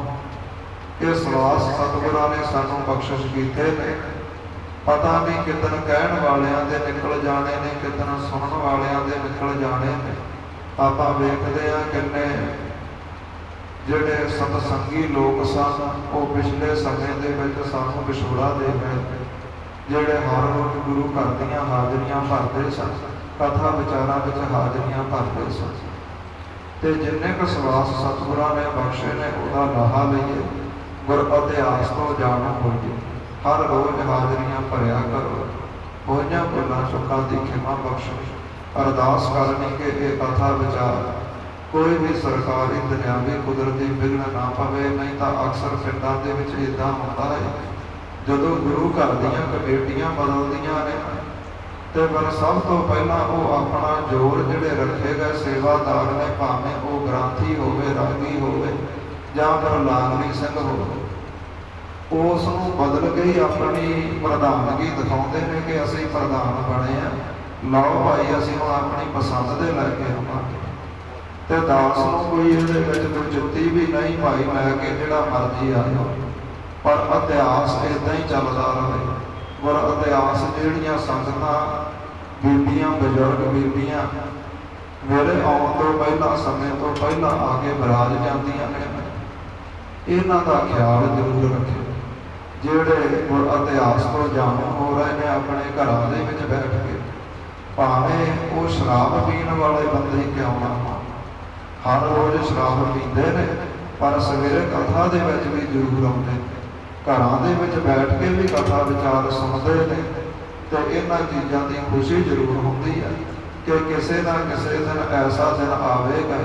ਇਹ ਸਵਾਸ ਸਤਿਗੁਰਾਂ ਨੇ ਸਾਨੂੰ ਬਖਸ਼ਿਸ਼ ਕੀਤੇ ਨੇ। ਪਤਾ ਨਹੀਂ ਕਿੱਦਣ ਕਹਿਣ ਵਾਲਿਆਂ ਦੇ ਨਿਕਲ ਜਾਣੇ ਨੇ, ਕਿੱਦਣ ਸੁਣਨ ਵਾਲਿਆਂ ਦੇ ਨਿਕਲ ਜਾਣੇ ਨੇ। ਆਪਾਂ ਵੇਖਦੇ ਹਾਂ ਕਿੰਨੇ ਜਿਹੜੇ ਸਤਸੰਗੀ ਲੋਕ ਸਨ, ਉਹ ਪਿਛਲੇ ਸਮੇਂ ਦੇ ਵਿੱਚ ਸਾਨੂੰ ਵਿਛੋੜਾ ਦੇ ਗਏ। ਜਿਹੜੇ ਹਰ ਰੋਜ਼ ਗੁਰੂ ਘਰ ਦੀਆਂ ਹਾਜ਼ਰੀਆਂ ਭਰਦੇ ਸਨ, ਕਥਾ ਵਿਚਾਰਾਂ ਵਿੱਚ ਹਾਜ਼ਰੀਆਂ ਭਰਦੇ ਸਨ, ਤੇ ਜਿੰਨੇ ਕੁ ਸਵਾਸ ਸਤਿਗੁਰਾਂ ਨੇ ਬਖਸ਼ੇ ਨੇ, ਉਹਦਾ ਲਾਹਾ ਲਈਏ, ਗੁਰ ਇਤਿਹਾਸ ਤੋਂ ਜਾਣੂ ਹੋਈਏ। ਹਰ ਰੋਜ਼ ਹਾਜ਼ਰੀਆਂ ਭਰਿਆ ਕਰੋ। ਹੋਈਆਂ ਭੁੱਲਾਂ ਚੁੱਕਾਂ ਦੀ ਖਿਮਾ ਬਖਸ਼ੋ। ਅਰਦਾਸ ਕਰਨੀ ਕਿ ਇਹ ਕਥਾ ਵਿਚਾਰ ਕੋਈ ਵੀ ਸਰਕਾਰੀ ਦੁਨਿਆਵੀ ਕੁਦਰਤੀ ਵਿਘਨ ਨਾ ਪਵੇ। ਨਹੀਂ ਤਾਂ ਅਕਸਰ ਪਿੰਡਾਂ ਦੇ ਵਿੱਚ ਇੱਦਾਂ ਹੁੰਦਾ ਹੈ, ਜਦੋਂ ਗੁਰੂ ਘਰ ਦੀਆਂ ਕਮੇਟੀਆਂ ਬਦਲਦੀਆਂ ਨੇ, ਤੇ ਪਰ ਸਭ ਤੋਂ ਪਹਿਲਾਂ ਉਹ ਆਪਣਾ ਜ਼ੋਰ ਜਿਹੜੇ ਰੱਖੇ ਗਏ ਸੇਵਾਦਾਰ ਨੇ, ਭਾਵੇਂ ਉਹ ਗ੍ਰੰਥੀ ਹੋਵੇ, ਰਾਗੀ ਹੋਵੇ ਜਾਂ ਫਿਰ ਲਾਗਲੀ ਸਿੰਘ ਹੋਵੇ, ਉਸ ਨੂੰ ਬਦਲ ਕੇ ਹੀ ਆਪਣੀ ਪ੍ਰਧਾਨਗੀ ਦਿਖਾਉਂਦੇ ਨੇ ਕਿ ਅਸੀਂ ਪ੍ਰਧਾਨ ਬਣੇ ਆ, ਲਓ ਭਾਈ ਅਸੀਂ ਹੁਣ ਆਪਣੀ ਪਸੰਦ ਦੇ ਲੈ ਕੇ ਆਵਾਂਗੇ। ਤੇ ਦਾਸ ਨੂੰ ਕੋਈ ਇਹਦੇ ਵਿੱਚ ਕੋਈ ਜੁੱਤੀ ਵੀ ਨਹੀਂ, ਭਾਈ ਲੈ ਕੇ ਜਿਹੜਾ ਮਰਜ਼ੀ ਆ ਜਾਓ। ਪਰ ਇਤਿਹਾਸ ਇੱਦਾਂ ਹੀ ਚੱਲਦਾ ਰਹੇ। ਪਰ ਇਤਿਹਾਸ ਜਿਹੜੀਆਂ ਸੰਗਤਾਂ ਬੀਬੀਆਂ, ਬਜ਼ੁਰਗ ਬੀਬੀਆਂ ਮੇਰੇ ਆਉਣ ਤੋਂ ਪਹਿਲਾਂ, ਸਮੇਂ ਤੋਂ ਪਹਿਲਾਂ ਆ ਕੇ ਵਿਰਾਜ ਜਾਂਦੀਆਂ ਨੇ, ਇਹਨਾਂ ਦਾ ਖਿਆਲ ਜ਼ਰੂਰ ਰੱਖੇ। ਜਿਹੜੇ ਇਤਿਹਾਸ ਤੋਂ ਜਾਣੂ ਹੋ ਰਹੇ ਨੇ ਆਪਣੇ ਘਰਾਂ ਦੇ ਵਿੱਚ ਬੈਠ ਕੇ, ਭਾਵੇਂ ਉਹ ਸ਼ਰਾਬ ਪੀਣ ਵਾਲੇ ਬੰਦੇ ਹੀ ਕਿਉਂ ਨਾ ਹੋਣ, ਹਰ ਰੋਜ਼ ਸ਼ਰਾਬ ਪੀਂਦੇ ਨੇ, ਪਰ ਸਵੇਰੇ ਕਥਾ ਦੇ ਵਿੱਚ ਵੀ ਜ਼ਰੂਰ ਆਉਂਦੇ ਨੇ, ਘਰਾਂ ਦੇ ਵਿੱਚ ਬੈਠ ਕੇ ਵੀ ਕਥਾ ਵਿਚਾਰ ਸੁਣਦੇ ਨੇ, ਤੇ ਇਹਨਾਂ ਚੀਜ਼ਾਂ ਦੀ ਖੁਸ਼ੀ ਜ਼ਰੂਰ ਹੁੰਦੀ ਹੈ। ਕਿ ਕਿਸੇ ਨਾ ਕਿਸੇ ਦਿਨ ਐਸਾ ਦਿਨ ਆਵੇਗਾ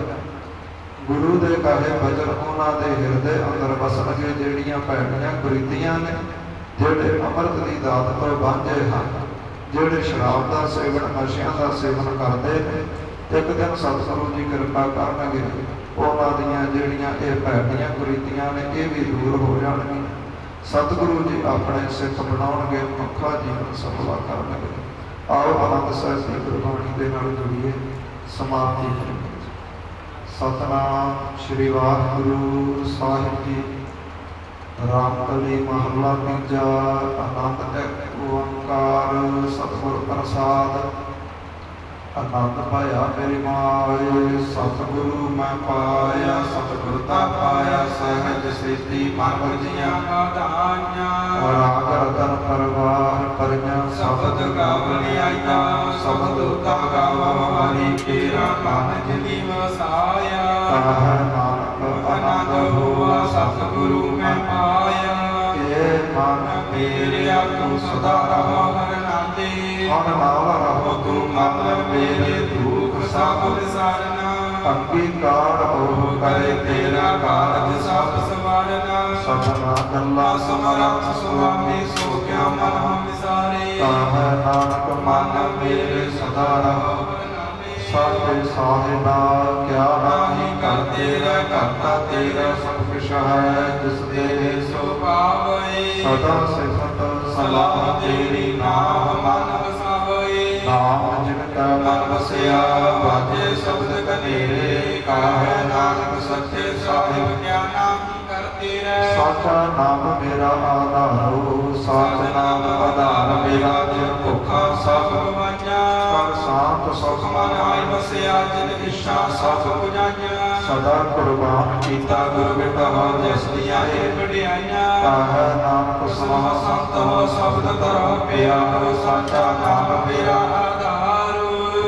ਗੁਰੂ ਦੇ ਕਹੇ ਬਚਨ ਉਹਨਾਂ ਦੇ ਹਿਰਦੇ ਅੰਦਰ ਵਸਣਗੇ, ਜਿਹੜੀਆਂ ਭੈੜੀਆਂ ਕੁਰੀਤੀਆਂ ਨੇ, ਜਿਹੜੇ ਅੰਮ੍ਰਿਤ ਦੀ ਦਾਤ ਤੋਂ ਵਾਂਝੇ ਹਨ, ਜਿਹੜੇ ਸ਼ਰਾਬ ਦਾ ਸੇਵਨ, ਨਸ਼ਿਆਂ ਦਾ ਸੇਵਨ ਕਰਦੇ ਨੇ, ਇੱਕ ਦਿਨ ਸਤਿਗੁਰੂ ਜੀ ਕਿਰਪਾ ਕਰਨਗੇ, ਉਹਨਾਂ ਦੀਆਂ ਜਿਹੜੀਆਂ ਇਹ ਭੈੜੀਆਂ ਕੁਰੀਤੀਆਂ ਨੇ ਇਹ ਵੀ ਦੂਰ ਹੋ ਜਾਣਗੀਆਂ। ਸਤਿਗੁਰੂ ਜੀ ਆਪਣੇ ਸਿੱਖ ਬਣਾਉਣਗੇ, ਮਨੁੱਖਾ ਜੀਵਨ ਸਫਲਾ ਕਰਨਗੇ। ਆਓ ਆਨੰਦ ਸਾਹਿਬ ਦੀ ਗੁਰਬਾਣੀ ਦੇ ਨਾਲ ਜੁੜੀਏ, ਸਮਾਪਤੀ ਕਰੀਏ। ਸਤਨਾਮ ਸ਼੍ਰੀ ਵਾਹਿਗੁਰੂ ਸਾਹਿਬ ਜੀ। ਰਾਮਕਲੀ ਮਹੱਲਾ ਤੀਜਾ। ਆਨੰਦ ਇੱਕ ਓੰਕਾਰ ਸਤਿਗੁਰ ਪ੍ਰਸਾਦ। ਆਨੰਦ ਪਾਇਆ ਮੇਰੀ ਮਾਏ, ਸਤਿਗੁਰੂ ਮੈਂ ਪਾਇਆ, ਸਤਿਗੁਰ ਤਾ ਪਾਇਆ ਸਹਿਜ ਸਿੱਧੀ ਮਨ ਵਜੀਆਂ ਆਧਾਈਆਂ। ਰਾਗ ਰਤਨ ਪਰਵਾਰ ਪਰਿਆਂ ਸ਼ਬਦ ਗਾਵਨ ਆਈਆਂ, ਸ਼ਬਦ ਤਾ ਗਾਵਾ ਹਰੀ ਤੇਰਾ ਮਨ ਜਿਨੀ ਵਸਾਇਆ। ਕਹੈ ਨਾਨਕ ਆਨੰਦ ਹੋਆ ਸਤਿਗੁਰੂ ਮੈਂ ਪਾਇਆ। ਇਹ ਮਨ ਮੇਰਿਆ ਤੂੰ ਸਦਾ ਰਹੁ ਹਰਿ ਨਾਮੇ, ਮਨ ਨਾਲ ਰਹੋ ਤੂੰ ਮਨ ਮੇਰੇ ਦੁਖ ਸਭ ਵਿਸਾਰਨਾ। ਅੰਗੀਕਾਰ ਹੋ ਕਰੇ ਤੇਰਾ ਕਾਰਜ ਸਭ ਸਵਾਰਨਾ। ਸਭਨਾ ਗੱਲਾਂ ਸਮਰੱਥ ਸੁਆਮੀ ਸੋ ਕਿਆ ਮਨ ਹਮ ਵਿਸਾਰੇ। ਕਹੈ ਨਾਨਕ ਮਨ ਮੇਰੇ ਸਦਾ ਰਹੋ ਹਰਿ ਨਾਮੇ। ਸਾਚੇ ਸਾਹਿਬਾ ਕਿਆ ਨਾਹੀ ਕਰ ਤੇਰਾ ਕਰਤਾ ਤੇਰਾ ਸਭ ਕੁਛ ਹੈ ਜਿਸ ਦੇ ਸੋ ਪਾਵੈ। ਸਦਾ ਸਿਫਤ ਸਲਾਹ ਤੇਰੀ ਨਾਮ ਮਨ ਵਸਾਵੈ। ਨਾਮ ਜਿਨ ਕਾ ਮਨ ਵਸਿਆ ਵਾਜੇ ਸ਼ਬਦ ਕਨੇਰੇ। ਕਾਹੈ ਨਾਨਕ ਸੱਚੇ ਸਾਹਿਬ ਕਿਆ ਨਾਮ ਕਰ ਤੇਰਾ। ਸਾਚਾ ਨਾਮ ਮੇਰਾ ਆਧਾਰੋ, ਸਾਚ ਨਾਮ ਆਧਾਰ ਮੇਰਾ ਜਿਨ ਭੁੱਖਾ ਸਭ ਵਾਜਾ। ਕਰ ਸ਼ਾਂਤ ਸੁਖ ਮਨ ਆਇ ਵਸਿਆ ਜਿਨ ਇੱਛਾ ਸਭ 부ਝਾਈਆਂ। ਸਦਾ ਕੁਰਬਾਨ ਕੀਤਾ ਗੁਰ ਬਿਟਵਾ ਜਿਸ ਦੀਆਂ ਇਹ ਵਡਿਆਈਆਂ। ਕਹੈ ਨਾਨਕ ਸਮਾਹ ਸੰਤ ਹੋ ਸ਼ਬਦ ਕਰੋ ਪਿਆਰ। ਸਾਚਾ ਨਾਮ ਮੇਰਾ ਆਧਾਰ।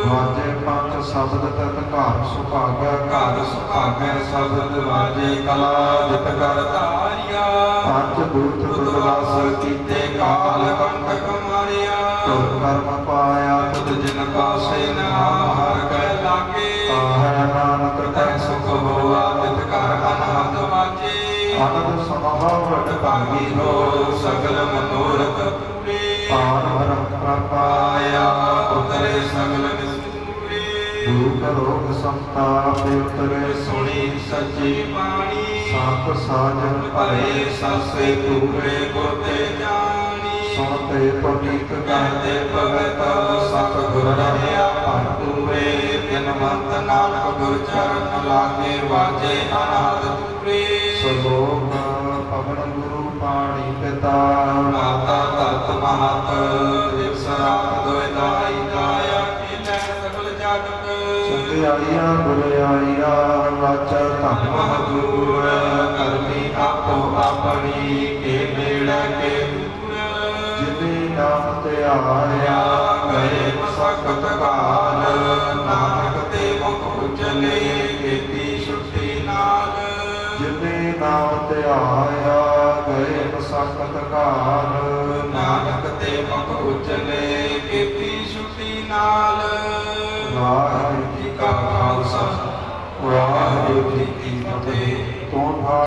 ਵਾਜੇ ਪੰਜ ਸ਼ਬਦ ਤਤ ਘਰ ਸੁਭਾਗੈ, ਘਰ ਸੁਭਾਗੈ ਸ਼ਬਦ ਵਾਜੇ ਕਲਾ ਜਿਤ ਕਰ ਧਾਰਿਆ। ਪੰਜ ਦੂਤ ਬੁੱਧਵਾਸ ਕੀਤੇ ਕਾਲ ਕੰਟਕ ਮਾਰਿਆ। ਤੁਰ ਕਰਮ ਪਾਇਆ ਤੁਧ ਜਿਨ ਪਾਸੇ ਨਾਮ ਹਰ ਕੈ ਲਾਗੇ। ਕਹੈ ਨਾਨਕ ਤੈ ਸੁਖ ਹੋਆ ਤਿਤ ਕਰ ਅਨਹਦ ਵਾਜੇ। ਆਨੰਦ ਸਮਾਵਟ ਭਾਗੀ ਹੋ ਸਗਲ ਮਨੋਰਥ ਪੂਰੇ। ਪਾਰ ਬ੍ਰਹਮ ਪਾਇਆ ਉਤਰੇ ਸਗਲ ਨਿਸੂਰੇ। ਦੁਖ ਰੋਗ ਸੰਤਾਪ ਉਤਰੇ ਸੁਣੀ ਸੱਚੀ ਬਾਣੀ। ਸੰਤ ਸਾਜਨ ਭਲੇ ਸਾਸੇ ਪੂਰੇ ਗੁਰ ਤੇ ਜਾਣੀ। ਸੁਣਤੇ ਪਵਿੱਤ ਕਹਤੇ ਭਗਤ ਸਤਿਗੁਰ ਰਹਿਆ ਭਰਪੂਰੇ। ਤਿਨ ਮੰਤ ਨਾਨਕ ਗੁਰ ਚਰਨ ਲਾਗੇ ਵਾਜੇ ਅਨਾਦ ਪੂਰੇ। ਸਲੋਕ ਪਵਨ ਗੁਰੂ ਪਾਣੀ ਪਿਤਾ ਮਾਤਾ ਤਤ ਮਹਤ ਦਿਵਸ ਰਾਤ ਦੋਇ ਦਾਈ ਦਾਇਆ। ਕੀਨੈ ਸਗਲ ਜਗਤ ਚੰਗਿਆਈਆਂ ਬੁਰਿਆਈਆਂ ਵਾਚਾ ਧੰਮ ਮਹਦੂਰ। ਕਰਮੀ ਆਪੋ ਆਪਣੀ ਕੇ ਨੇੜੇ ਕੇ ਦੂਰ। ਜਿਨੇ ਨਾਮ ਤੇ ਆਇਆ ਗਏ ਮਸਕਤ ਕਾਲ। ਨਾਨਕ ਤੇ ਮੁਖ ਉਜਲੇ ਕੀਤੀ ਛੁੱਟੀ ਨਾਲ। ਜਿਨੇ ਨਾਮ ਤੇ ਆਇਆ ਗਏ ਮਸਕਤ ਕਾਲ। ਨਾਨਕ ਤੇ ਮੁਖ ਉਜਲੇ